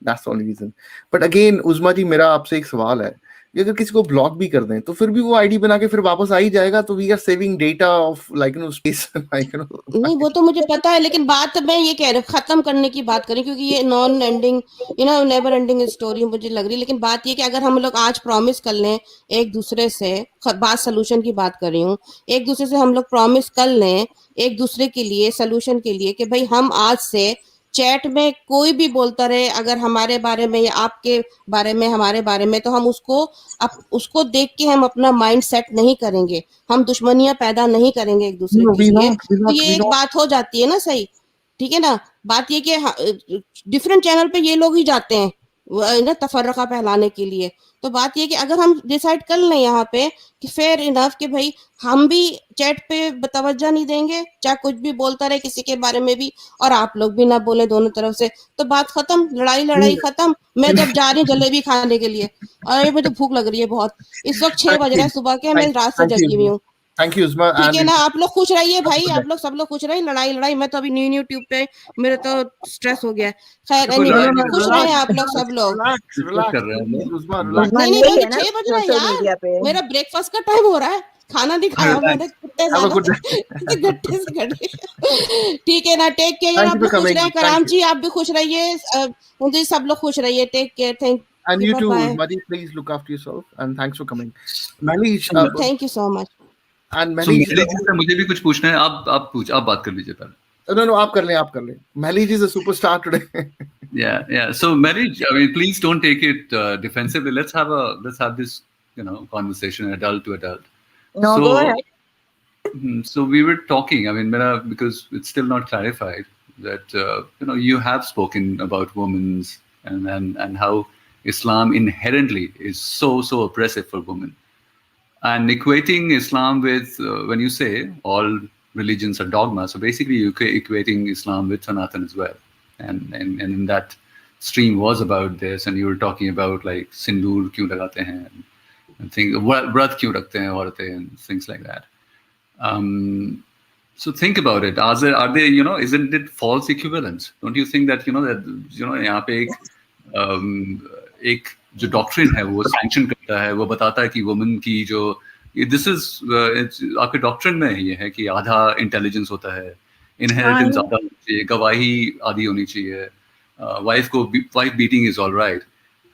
That's the only reason. But again, उस्मा जी, मेरा आपसे एक सवाल है, कि अगर किसी को block भी कर दें तो फिर भी वो आईडी बना के फिर वापस आ ही जाएगा, तो we are saving data of like space, like नहीं, वो तो मुझे पता है, लेकिन बात मैं ये कह रही हूँ, खत्म करने की बात करें, क्योंकि ये non ending never ending story मुझे लग रही है। लेकिन बात ये कि अगर हम लोग आज प्रॉमिस कर लें एक दूसरे से, बात सोल्यूशन की बात कर रही हूँ, एक दूसरे से हम लोग प्रॉमिस कर लें एक दूसरे के लिए सोल्यूशन के लिए कि भाई हम आज से चैट में कोई भी बोलता रहे अगर हमारे बारे में या आपके बारे में हमारे बारे में, तो हम उसको देख के हम अपना माइंड सेट नहीं करेंगे, हम दुश्मनियां पैदा नहीं करेंगे एक दूसरे no, के लिए। we तो ये एक not. बात हो जाती है ना, सही, ठीक है ना। बात ये कि डिफरेंट चैनल पे ये लोग ही जाते हैं ना तफर्रका फैलाने के लिए। तो बात ये कि अगर हम डिसाइड कर लें यहाँ पे कि फेयर इनफ कि भाई हम भी चैट पे तवज्जो नहीं देंगे, चाहे कुछ भी बोलता रहे किसी के बारे में भी, और आप लोग भी ना बोले दोनों तरफ से, तो बात खत्म, लड़ाई खत्म। मैं जब जा रही हूँ जलेबी खाने के लिए, और मुझे भूख लग रही है बहुत, इस वक्त 6 Thank बज रहा you, है सुबह के, मैं रात से thank जगी हुई you, हूँ, thank you, Usma, ठीक है and ना। आप लोग खुश रहिए have a भाई, good आप day. लोग सब लोग खुश रहिए, लड़ाई। मैं तो अभी न्यू ट्यूब पे, मेरे तो स्ट्रेस हो गया है। खैर देखो No, एनीवे, no, लड़ाई no, नहीं कर खुश रहा, रहे relax, आप लोग सब लोग। डिस्कस कर रहे हैं हम please, लोग। Usma, relax. उस्मान नहीं, यही मुझे है ना 6 बज रहा है सोशल यार, मीडिया पे। मेरा ब्रेकफास्ट का टाइम हो रहा है, खाना नहीं खाया मैंने Relax. कितने Have a सालों good से day. गट्टे से खड़ी। ठीक है ना, टेक केयर यार, Thank आप you for लोग खुश coming. रहे, Thank कराम you. जी आप भी खुश रहिए, मुझे सब लोग खुश रहिए, take care, thank And you, you bye too, bye, Usma ji, please look after yourself, and thanks for coming. Mahleej, thank you so much. and So Mahleej, Mehlis जी से मुझे भी कुछ पूछना है, आप बात कर लीजिए पहले। no, आप कर लें. Mahleej is a superstar today. Yeah. So Mahleej, I mean, please don't take it defensively. Let's have this, conversation, adult to adult. No, go So, ahead. so we were talking. I mean, because it's still not clarified that you have spoken about women's and how Islam inherently is so oppressive for women, and equating Islam with when you say all religions are dogma, so basically you're equating Islam with Sanatan as well, and in that stream was about this, and you were talking about like sindoor kyun lagate hain, and things, व्रत क्यों रखते हैं औरतें, and things like that. So think about it. Are there, isn't it false equivalence? Don't you think that यहाँ पे एक जो doctrine है वो सैंक्शन करता है, वो बताता है कि वुमेन की जो दिस इज आपके डॉक्ट्रिन में ये है कि आधा इंटेलिजेंस होता है, इनहेरिटेंस आधा होनी चाहिए, गवाही आधी होनी चाहिए, wife beating is all right,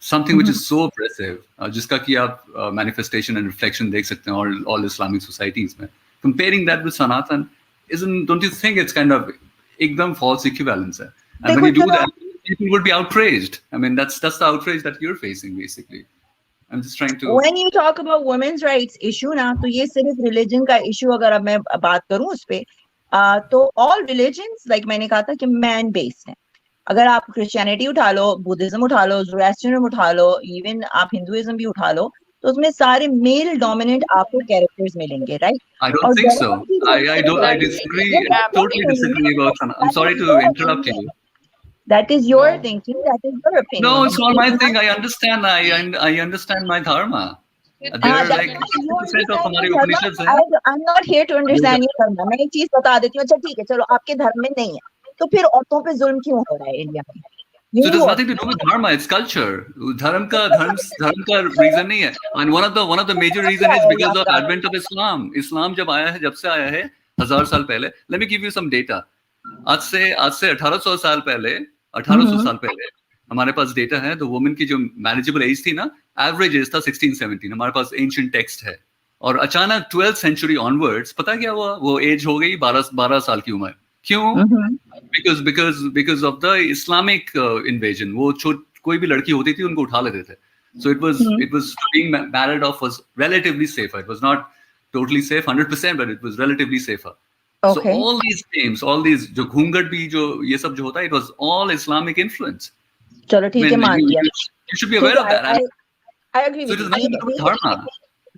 something which is so oppressive, जिसका कि आप मैनिफेस्टेशन एंड रिफ्लेक्शन देख सकते हैं ऑल इस्लामिक सोसाइटीज में. Comparing that with Sanatan, don't you think it's kind of एकदम false equivalence है? And when you do देखो that, people would be outraged. I mean, that's the outrage that you're facing, basically. I'm just trying to. when you talk about women's rights issue ना, तो ये सिर्फ religion का issue अगर अब मैं बात करूं उस पे, तो all religions, like मैंने कहा था कि man based है. अगर आप क्रिश्चियनिटी उठा लो, बुद्धिज्म उठा लो, ज़ोरास्ट्रियनिज्म उठा लो, इवन आप हिंदुइज्म भी उठा लो, तो उसमें सारे मेल डोमिनेंट आपको कैरेक्टर्स मिलेंगे, right? I don't think so. I disagree. Totally disagree about Sana. I'm sorry to interrupt you. That is your thinking. That is your opinion. No, it's not my thing. I understand. I understand my dharma. There are like 50% of हमारे Upanishads हैं. I'm not here to understand your dharma. मैं एक चीज बता देती हूँ. अच्छा ठीक है, चलो आपके धर्म में नहीं है, तो फिर औरतों पे जुल्म क्यों हो रहा है इंडिया में? So it has nothing to do with dharma. It's culture. धर्म का reason नहीं है. And one of the major reason is because of advent of Islam. Islam जब से आया है 1000 साल पहले. Let me give you some data. आज से 1800 साल पहले, 1800 साल पहले हमारे पास डेटा है. तो वुमेन की जो मैनेजेबल एज थी ना, एवरेज एज था 16-17. हमारे पास एंशिएंट टेक्स्ट है. और अचानक 12th century onwards पता क्या हुआ? वो एज हो गई 12 साल की उम्र. क्यों? Because of the Islamic invasion. वो कोई भी लड़की होती थी उनको उठा लेते थे. So it was being married off was relatively safer. It was not totally safe 100%, but it was relatively safer. Okay. So all these names, all these जो घूंघट भी जो ये सब जो होता है, it was all Islamic influence. चलो ठीक है, मान लिया. You should be aware of that. I agree So with it you. is nothing to do with dharma.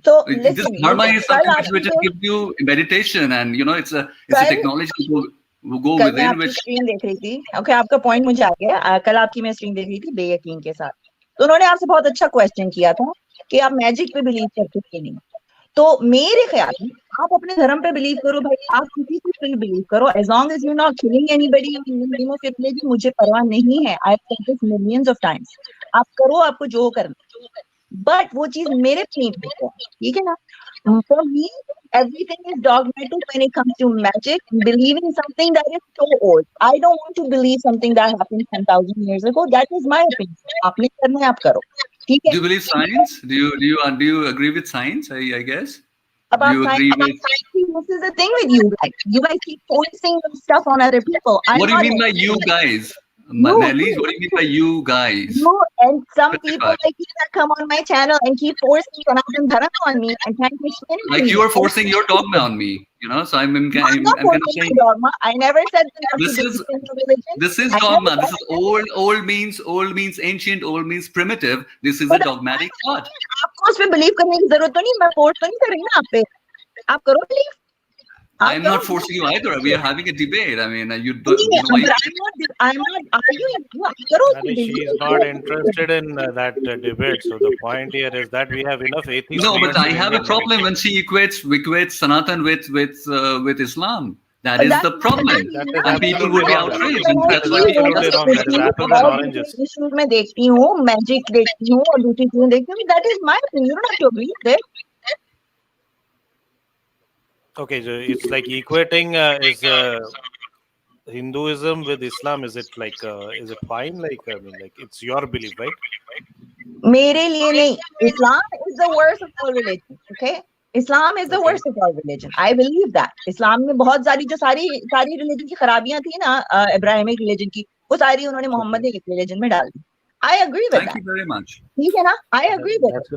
So This listen, dharma is something which gives you meditation, and you know it's a technology to go कल मैं within आपकी which. Screen देख रही थी. Okay, आपका point मुझे आ गया. कल आपकी मैं स्क्रीन देख रही थी बेयकीन के साथ, तो उन्होंने आपसे बहुत अच्छा क्वेश्चन किया था कि आप मैजिक पे बिलीव करते हो कि नहीं. तो मेरे ख्याल में आप अपने धर्म पे बिलीव करो भाई, आप किसी पे भी बिलीव करो, as long as you not killing anybody in the name of religion, मुझे परवाह नहीं है. I have said this millions of times. आप करो, आपको जो करना, बट वो चीज मेरे पे नहीं है, ठीक है ना? For me, everything is dogmatic when it comes to magic, believing something that is so old. I don't want to believe something that happened 10,000 years ago. That is my opinion. आपने करना है, आप करो, ठीक है? Do you believe science? Do you agree with science? I guess. About Do you agree with? this is the thing with you guys. You guys keep forcing stuff on other people. What do you mean by you guys? Mahleej, what do you mean by you guys? You and some people like you that come on my channel and keep forcing Sanatan Dharma on me and trying to explain it to Like me. you are forcing your dogma on me, you know. So I'm not kind of forcing saying my dogma. I never said that not This to is- believe in religion. this is I dogma. never This is old means ancient. Old means primitive. This is a But- dogmatic thought. आपको उस पे believe करने की जरूरत तो नहीं. मैं force तो नहीं कर रही ना आप पे. आप करो believe. I'm not forcing you either. We are having a debate. I mean, you know why you I'm not arguing. आप करो I mean, she is not interested in that debate. So the point here is that we have enough atheists. No, but in I have a Indian problem when she equates Sanatan with Islam. That is the problem. That is And people would be absolutely outraged. And That that's is why people absolutely wrong. That is apples and oranges. issues में देखती हूँ, magic देखती हूँ और दूसरी चीजें देखती हूँ. That is my opinion. You don't have to agree with it. Okay, so it's like equating is Hinduism with Islam. Is it fine? Like, I mean, like it's your belief, right? मेरे लिए नहीं. Islam is the worst of all religions. Okay, Islam is the worst of all religion. I believe that. Islam में बहुत सारी जो सारी religion की खराबियां थी ना, Abrahamic religion की, वो सारी उन्होंने मोहम्मद एक religion में डाल दी. I agree with Thank that. you very much. ठीक है ना? I agree with it.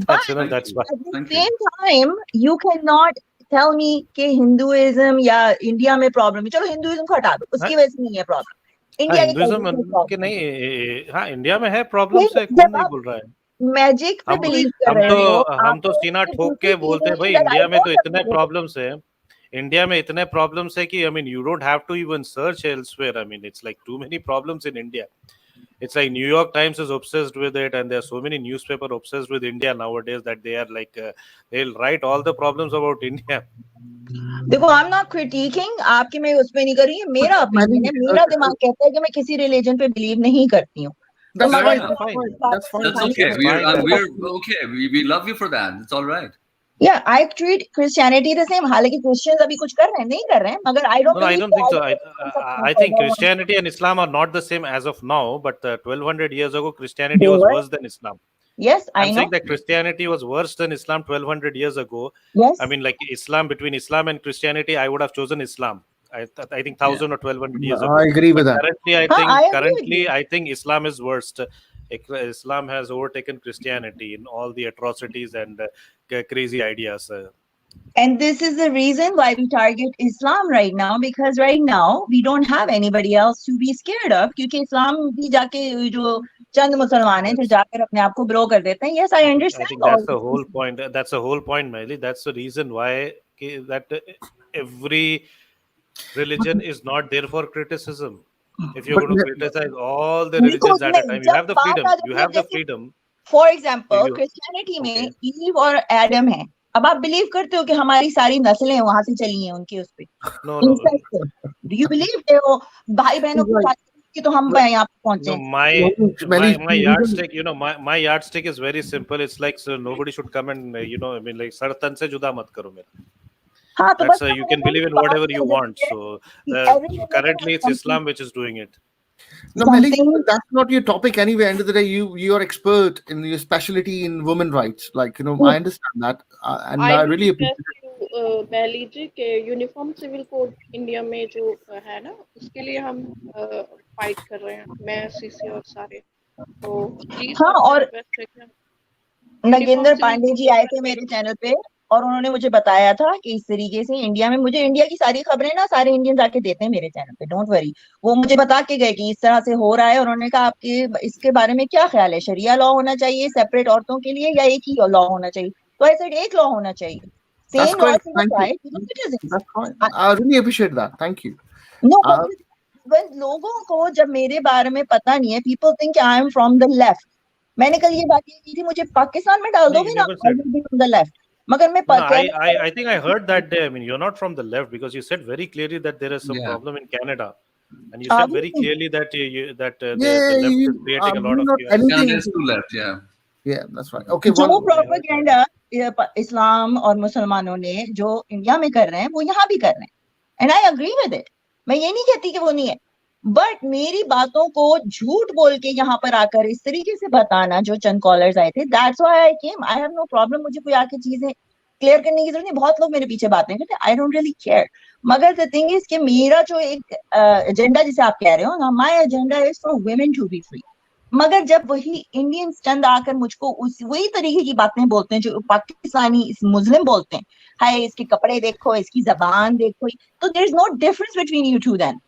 That's enough. That's fine. At the Thank you. same time, you cannot tell me कि हिंदुइज्म या इंडिया में प्रॉब्लम है. चलो हिंदुइज्म को हटा दो, उसकी वजह से नहीं है प्रॉब्लम. हाँ, इंडिया हिंदुइज्म के नहीं, हाँ इंडिया में है प्रॉब्लम से जब कौन नहीं आप बोल रहा है. मैजिक पे बिलीव कर रहे हो. हम तो सीना ठोक के बोलते हैं भाई इंडिया में तो इतने प्रॉब्लम्स है. इंडिया में इतने प्रॉब्लम्स है कि I mean you don't have to even search elsewhere. I mean it's like too many problems in India. It's like New York Times is obsessed with it, and there are so many newspapers obsessed with India nowadays that they are like they'll write all the problems about India. देखो, I'm not critiquing. आपके मैं उस पे नहीं कर रही हूँ. मेरा opinion है. मेरा दिमाग कहता है कि मैं किसी religion पे believe नहीं करती हूँ. That's तो fine. मगर- That's fine. That's okay. We're okay. We love you for that. It's all right. Yeah, I treat Christianity the same. हालांकि Christians अभी कुछ कर रहे हैं, नहीं कर रहे हैं, मगर I don't. No, I don't think so. I think don't- Christianity and Islam are not the same as of now, but 1200 years ago, Christianity They was were. worse than Islam. Yes, I I'm know. saying that Christianity was worse than Islam 1200 years ago. Yes. I mean, like between Islam and Christianity, I would have chosen Islam. I think 1,000 or 1,200 years ago. I agree with But that. currently, I agree with you. I think Islam is worst. Islam has overtaken Christianity in all the atrocities and crazy ideas. And this is the reason why we target Islam right now, because right now we don't have anybody else to be scared of. क्योंकि Islam भी जाके जो चंद मुसलमान हैं जो जाकर अपने आप को blow कर देते हैं. Yes, I I understand think all that's the this. whole point. That's the whole point, Mahleej. That's the reason why that every religion is not there for criticism. If you're But going to criticize all the देखो religions at a नहीं, time, you जब have the बात freedom. Uh You जाती है, have the जैसे freedom. For example You Christianity में okay? Ewe और Adam है. अब आप बिलीव करते हो कि हमारी सारी नस्लें वहां से चली हैं उनके उस पे No, no. इंसेस्ट से? डू यू बिलीव कि वो भाई बहनों की Right. शादी की तो हम But यहाँ पे पहुंचे? No, Mahleej, my yardstick, my yardstick is very simple. It's like, so nobody should come and I mean, like sartan se juda mat karo mera. हाँ तो That's बस you can believe in whatever you want. So currently it's Islam which is doing it. no, Mahleej, something that's not your topic anyway. End of the day, you are expert in your specialty in women rights. Like, I understand that, and I really appreciate it. Mehlis जी के uniform civil code India में जो है ना, उसके लिए हम fight कर रहे हैं, मैं सीसी और सारे. तो प्लीज हाँ, और रिक्वेस्ट है कि नगेंद्र पांडे जी आए थे मेरे चैनल पे और उन्होंने मुझे बताया था कि इस तरीके से इंडिया में, मुझे इंडिया की सारी खबरें ना सारे इंडियंस आके देते हैं मेरे चैनल पे, डोंट वरी. वो मुझे बता के गए कि इस तरह से हो रहा है, और उन्होंने कहा आपके इसके बारे में क्या ख्याल है, शरिया लॉ होना चाहिए सेपरेट औरतों के लिए या एक ही लॉ होना चाहिए? तो ऐसे एक लॉ होना चाहिए, That's same great. Law Thank you. To the citizens. That's fine. I really appreciate that. Thank you. No, Uh, लोगों को जब मेरे बारे में पता नहीं है, people think I am from the left. मैंने कल ये बात की थी, मुझे पाकिस्तान में डाल No, दोगे you ना, never I said. Will be from the left. मगर मैं No, I think I heard that day. I mean, you're not from the left because you said very clearly that there is some Yeah. problem in Canada, and you said very clearly that the yeah, left you, is creating a lot of not chaos. anything. Canada is too left, yeah. Yeah, that's right. Okay, जो one. Propaganda इस्लाम और मुसलमानों ने जो India में कर रहे हैं वो यहाँ भी कर रहे हैं, and I agree with it. मैं ये नहीं कहती कि वो नहीं है, बट मेरी बातों को झूठ बोल के यहाँ पर आकर इस तरीके से बताना, जो चंद कॉलर्स आए थे, that's why I came. I have no problem, मुझे कोई आके चीजें क्लियर करने की जरूरत नहीं. बहुत लोग मेरे पीछे बातें करते हैं, आई डोंट रियली केयर. मगर द थिंग इज कि मेरा जो एक एजेंडा जिसे आप कह रहे हो ना, my agenda is for women to be free. मगर जब वही इंडियंस चंद आकर मुझको वही तरीके की बातें बोलते हैं जो पाकिस्तानी मुस्लिम बोलते हैं, हाय इसके कपड़े देखो, इसकी जबान देखो, तो there is no difference between you two. Then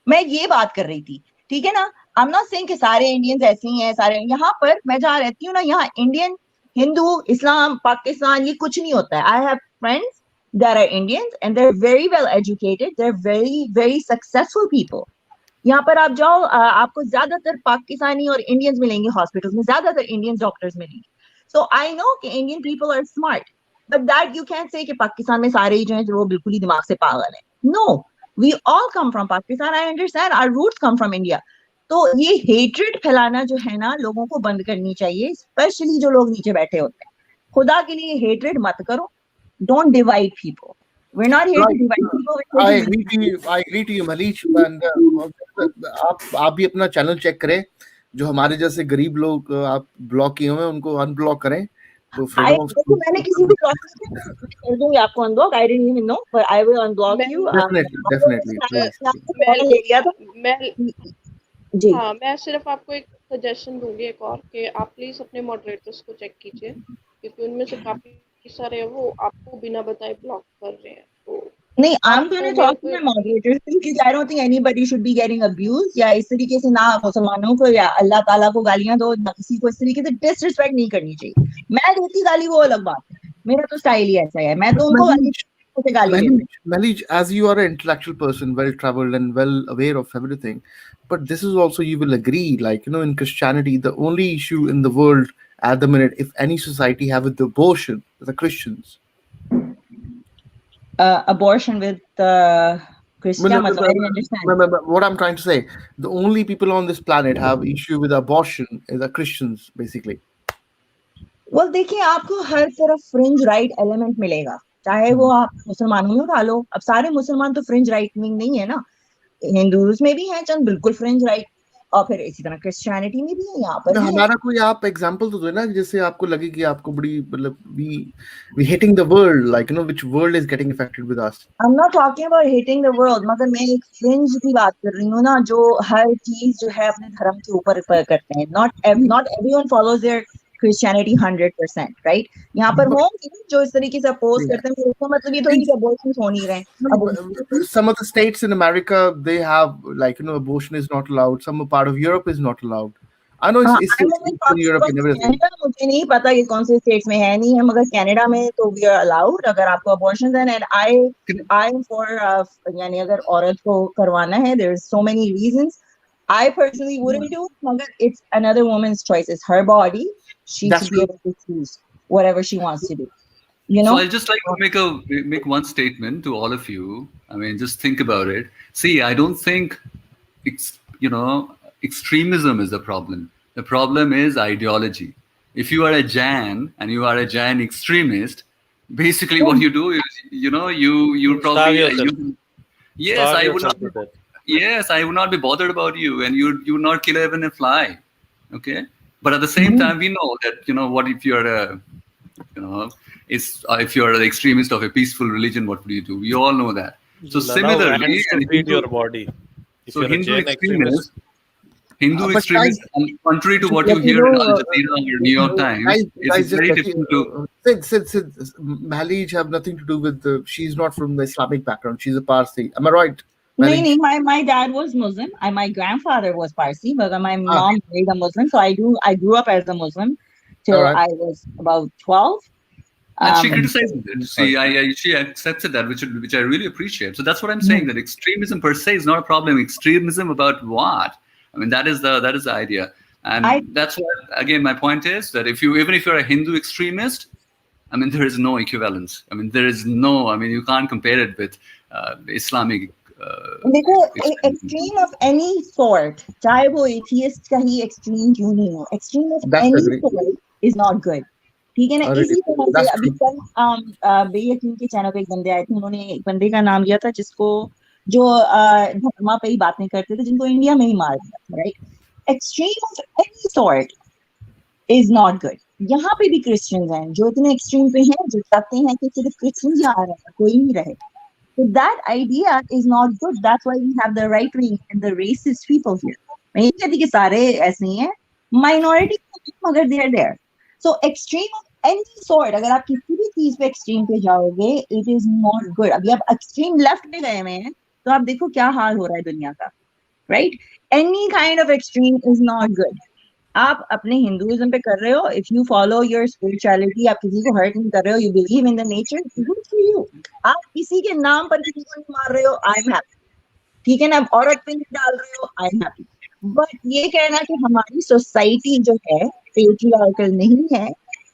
मैं ये बात कर रही थी, ठीक है ना. आई एम नॉट सेइंग कि सारे इंडियंस ऐसे ही हैं. सारे यहाँ पर मैं जहाँ रहती हूँ ना, यहाँ इंडियन, हिंदू, इस्लाम, पाकिस्तान, ये कुछ नहीं होता है. I have friends that are Indians and they are very well educated, they are very very successful people. यहाँ पर आप जाओ, आपको ज्यादातर पाकिस्तानी और इंडियंस मिलेंगे हॉस्पिटल्स में, ज्यादातर इंडियन डॉक्टर्स मिलेंगे. सो आई नो कि Indian people are smart, but that you can say कि पाकिस्तान में सारे ही जो हैं वो बिल्कुल ही दिमाग से पागल है. No, we all come from Pakistan. I understand our roots come from India. तो ये हेट्रेड फैलाना जो है ना, लोगों को बंद करनी चाहिए, स्पेशली जो लोग नीचे बैठे होते हैं. खुदा के लिए हेट्रेड मत करो. Don't divide people. We're not here to divide people. I agree to you. I agree to you, Mahleej. And आप भी अपना चैनल चेक करें. जो हमारे जैसे गरीब लोग आप ब्लॉक किए हुए हैं उनको अनब्लॉक करें. तो फ्रीडम ऑफ देखो, मैंने किसी को ब्लॉक कर दूंगी आपको unblock. I didn't even know, but I will unblock you. Definitely जी. हाँ, मैं सिर्फ आपको एक सजेशन दूंगी एक और, कि आप प्लीज अपने मॉडरेटर्स को चेक कीजिए, क्योंकि उनमें से काफी सारे वो आपको बिना बताए ब्लॉक कर रहे हैं. तो नहीं, I'm going to talk to my moderators because I don't think anybody should be getting abused. या इस तरीके से ना मुसलमानों को या अल्लाह ताला को गालियां दो, ना किसी को इस तरीके से डिसरिस्पेक्ट नहीं करनी चाहिए. मैं देती गाली वो अलग बात है, मेरा तो स्टाइल ही ऐसा है. मैं तो उनको गाली देती. Mahleej, as you are an intellectual person, well traveled and well aware of everything, but this is also, you will agree, like, in Christianity, the only issue in the world at the minute, if any society have with the abortion, the Christians. Abortion with Christian, I didn't understand. What I'm trying to say, the only people on this planet have issue with abortion is the Christians, basically. Well, देखिए, आपको हर तरफ fringe right element मिलेगा, चाहे वो आप मुसलमानों में उठा लो. अब सारे मुसलमान तो फ्रिंज राइट विंग नहीं है ना, हिंदूज में भी हैं चंद बिल्कुल फ्रिंज राइट. और फिर इसी तरह क्रिश्चियनिटी में भी है, यहाँ पर भी है। हमारा कोई आप एग्जांपल तो दो ना, जिससे आपको लगे कि आपको बड़ी मतलब we hating the world, like which world is getting affected with us. I'm not talking about hating the world, मगर मैं एक फ्रिंज की बात कर रही हूँ ना, जो हर चीज जो है अपने धर्म के ऊपर करते हैं. Not everyone follows their Christianity 100%, right? यहाँ पर होंगे जो इस तरीके से अपोज करते हैं, इसका मतलब ये थोड़ी अबॉर्शन हो नहीं रहे. Some of the states in America, they have like abortion is not allowed. Some part of Europe is not allowed. I know it's in Europe and everything. मुझे नहीं पता कि कौन से स्टेट्स में है नहीं है, मगर कनाडा में तो we are allowed. अगर आपको abortion है, and I'm for यानी अगर औरत को करवाना है, there's so many reasons. I personally wouldn't do it, मगर it's another woman's choice. It's her body. She should be able to choose whatever she wants to do. You know? So I'll just like to make one statement to all of you. I mean, just think about it. See, I don't think extremism is the problem. The problem is ideology. If you are a Jain and you are a Jain extremist, basically what you do is, you probably yes, I would not be bothered about you, and you would not kill even a fly. Okay, but at the same time, we know that what if you're if you're an extremist of a peaceful religion, what would you do? We all know that. So similarly, feed your body. If so you're Hindu a Jain extremist, contrary to what you hear in Al Jazeera or New York Times, it's very different to. Since Mahleej have nothing to do with she's not from the Islamic background. She's a Parsi. Am I right? No, my dad was Muslim. My grandfather was Parsi, but my mom married a Muslim. So I grew up as a Muslim till I was about 12. And she criticizes it. See, she accepted that, which I really appreciate. So that's what I'm saying. That extremism per se is not a problem. Extremism about what? I mean, that is the idea, and that's what. Again, my point is that even if you're a Hindu extremist, I mean, there is no equivalence. I mean, you can't compare it with Islamic. देखो, extreme of any sort, चाहे वो atheist का ही extreme क्यों नहीं हो, extreme of any sort is not good. ठीक है ना? इसी तरह से अभी कल बेयकीन के चैनल पे एक बंदे आए थे, उन्होंने एक बंदे का नाम लिया था जो धर्मा पे ही बातें करते थे, जिनको इंडिया में ही मार दिया था, right? Extreme of any sort is not good. यहाँ पे भी क्रिश्चियंस हैं जो इतने एक्सट्रीम पे हैं, जो चाहते हैं कि सिर्फ क्रिश्चियंस यहाँ रहे, कोई नहीं रहे. So that idea is not good. That's why we have the right wing and the racist people here. मैं ये कहती कि सारे ऐसे ही हैं, minority मगर they are there. So extreme of any sort, अगर आप किसी भी चीज पे extreme पे जाओगे, it is not good. अभी आप extreme left पे गए हुए हैं, तो आप देखो क्या हाल हो रहा है दुनिया का, right? Any kind of extreme is not good. आप अपने हिंदुइज्म पे कर रहे हो, if you follow your spirituality, आप किसी को hurt नहीं कर रहे हो, you believe in the nature, good for you. आप किसी के नाम पर किसी को नहीं मार रहे हो, I'm happy. ठीक है ना? औरत पे नहीं डाल रहे हो, I'm happy. But ये कहना कि हमारी सोसाइटी जो है patriarchal नहीं है,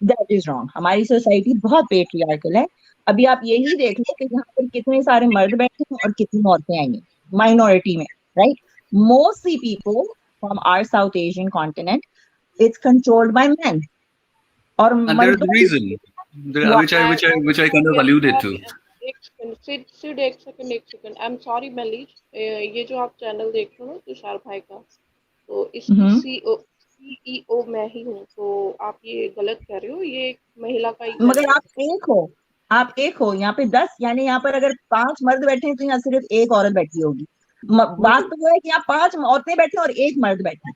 that is wrong. हमारी सोसाइटी बहुत patriarchal है. अभी आप यही देख लो कि यहाँ पर कितने सारे मर्द बैठे हैं और कितनी औरतें आई हैं माइनॉरिटी में, right? Mostly people from our South Asian continent, it's controlled by men. And there is a reason, which I kind of alluded to. Sid, एक सेकंड. I'm sorry, Mahleej. ये जो आप चैनल देख रहे हो ना तुषार भाई का, तो इसकी CEO मैं ही हूँ, तो आप ये गलत कह रहे हो. ये एक महिला का ही, मगर आप एक हो यहाँ पे 10, यानी यहाँ पर अगर 5 मर्द बैठे हैं तो यहाँ सिर्फ एक औरत बैठी होगी. बात तो वो है कि यहाँ 5 औरतें बैठे और एक मर्द बैठे.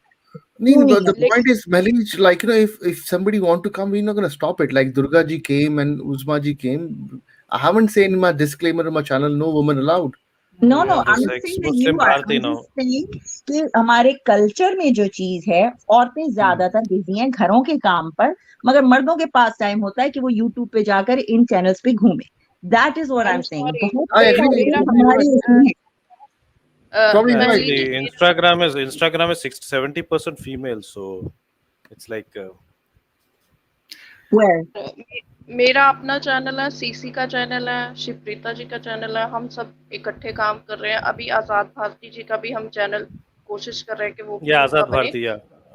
The point is, Mahleej, like if somebody want to come, we're not gonna stop it. Like Durga ji came and Uzma ji came. I haven't said in my disclaimer on my channel, no woman allowed. No, I'm not saying that you are. I'm just saying कि हमारे culture में जो चीज है, औरतें ज्यादातर busy हैं घरों के काम पर, मगर मर्दों के पास टाइम होता है कि वो YouTube पे जाकर इन चैनल्स पे घूमे. That is what I'm saying. I agree. Probably Instagram is 70% female, so it's like where मेरा अपना चैनल है, सीसी का चैनल है, शिवप्रीता जी का चैनल है, हम सब इकट्ठे काम कर रहे हैं. अभी आजाद भारती जी का भी हम चैनल कोशिश कर रहे हैं कि वो आजाद भारती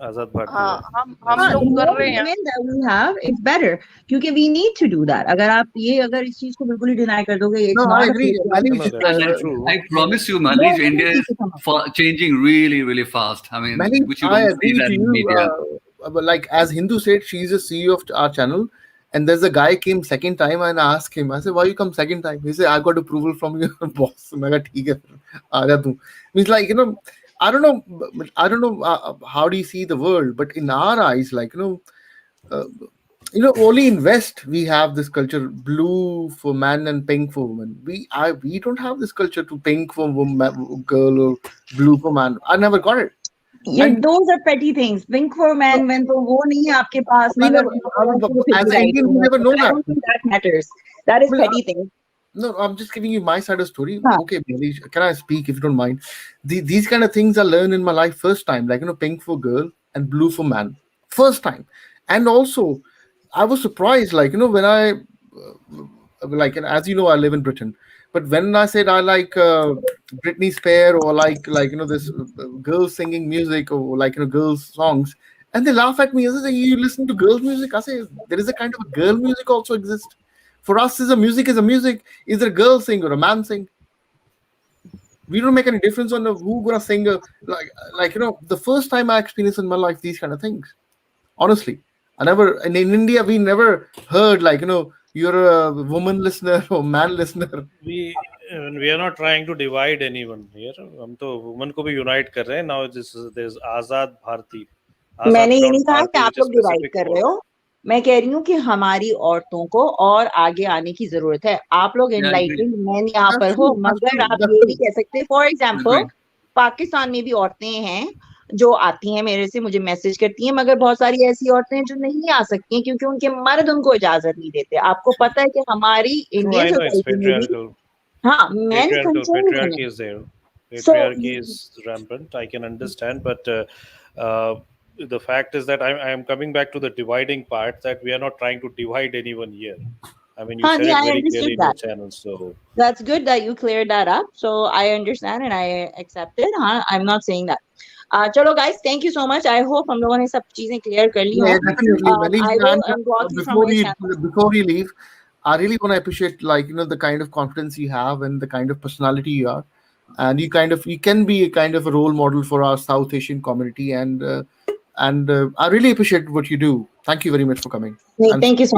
आजाद भारती है। हाँ हम हाँ, the लोग कर more रहे हैं। women that we have, it's better. क्योंकि we need to do that. अगर इस चीज को बिल्कुल ही deny कर दोगे, it's No, I not a agree. patriarchal Mahleej, No, that's And true. I promise you, more Mahleej, women India need is to come up. changing really, really fast. I mean, Mahleej, which you I don't see agree that to in you. media. But like as Hindu said, she's a CEO of our channel, and there's a guy came second time, and I asked him, I said, "Why you come second time?" He said, "I got approval from your boss." मैं कहा, ठीक है, आ जा तू. Means like I don't know, how do you see the world, but in our eyes, like uh, only in West we have this culture: blue for man and pink for woman. We don't have this culture to pink for woman, girl, or blue for man. I never got it. And Those are petty things. Pink for men, when तो वो नहीं है आपके पास, we मगर never, as an Indian, we never know I that. don't think that matters. That is Well, petty thing. No, I'm just giving you my side of the story. Huh. Okay, Manish, can I speak if you don't mind? These kind of things I learned in my life first time, like pink for girl and blue for man, first time. And also, I was surprised, like when I like, and as you know, I live in Britain. But when I said I like Britney Spears or like this girls singing music or like girls songs, and they laugh at me. I say, "You listen to girls music?" I say, "There is a kind of a girl music also exists. For us, is a music is a music. Either a girl sing or a man sing. We don't make any difference on who gonna sing. Like the first time I experienced in my life these kind of things. Honestly, I never in India we never heard like you're a woman listener or man listener. We are not trying to divide anyone here. हम तो women को भी unite कर रहे हैं. Now there's आजाद भारती. मैंने ये Azad नहीं कहा कि Bharati, आप which is लोग डिवाइड specific कर for. रहे हो. मैं कह रही हूँ कि हमारी औरतों को और आगे आने की जरूरत है. आप लोग Yeah, I agree. Enlightened man यहाँ That's पर हो, true. That's मगर true. आप That's ये true. भी कह सकते हैं. For example, Agreed. पाकिस्तान में भी औरतें हैं जो आती हैं मेरे से, मुझे मैसेज करती हैं, मगर बहुत सारी ऐसी औरतें हैं जो नहीं आ सकती हैं क्योंकि उनके मर्द उनको इजाजत नहीं देते. आपको पता है कि हमारी True, Indian I know it's society में भी patriarchal. हाँ मेन कंट्रोल Patriarchy है. is there. So Patriarchy is rampant. I can understand, but the fact is that I am coming back to the dividing part, that we are not trying to divide anyone here. I mean, you हाँ said जी, it I very understood clearly in your that. channel. So That's good that you cleared that up. So I understand and I accept it. हाँ, I'm not saying that. चलो guys, thank you so much. I hope हम लोगों ने सब चीजें clear कर ली Yeah, हों. definitely. Manish, I will and unblock you from before my you channel. before you leave, I really want to appreciate like the kind of confidence you have and the kind of personality you are, and you can be a kind of a role model for our South Asian community, and I really appreciate what you do. Thank you very much for coming. नहीं, And thank you so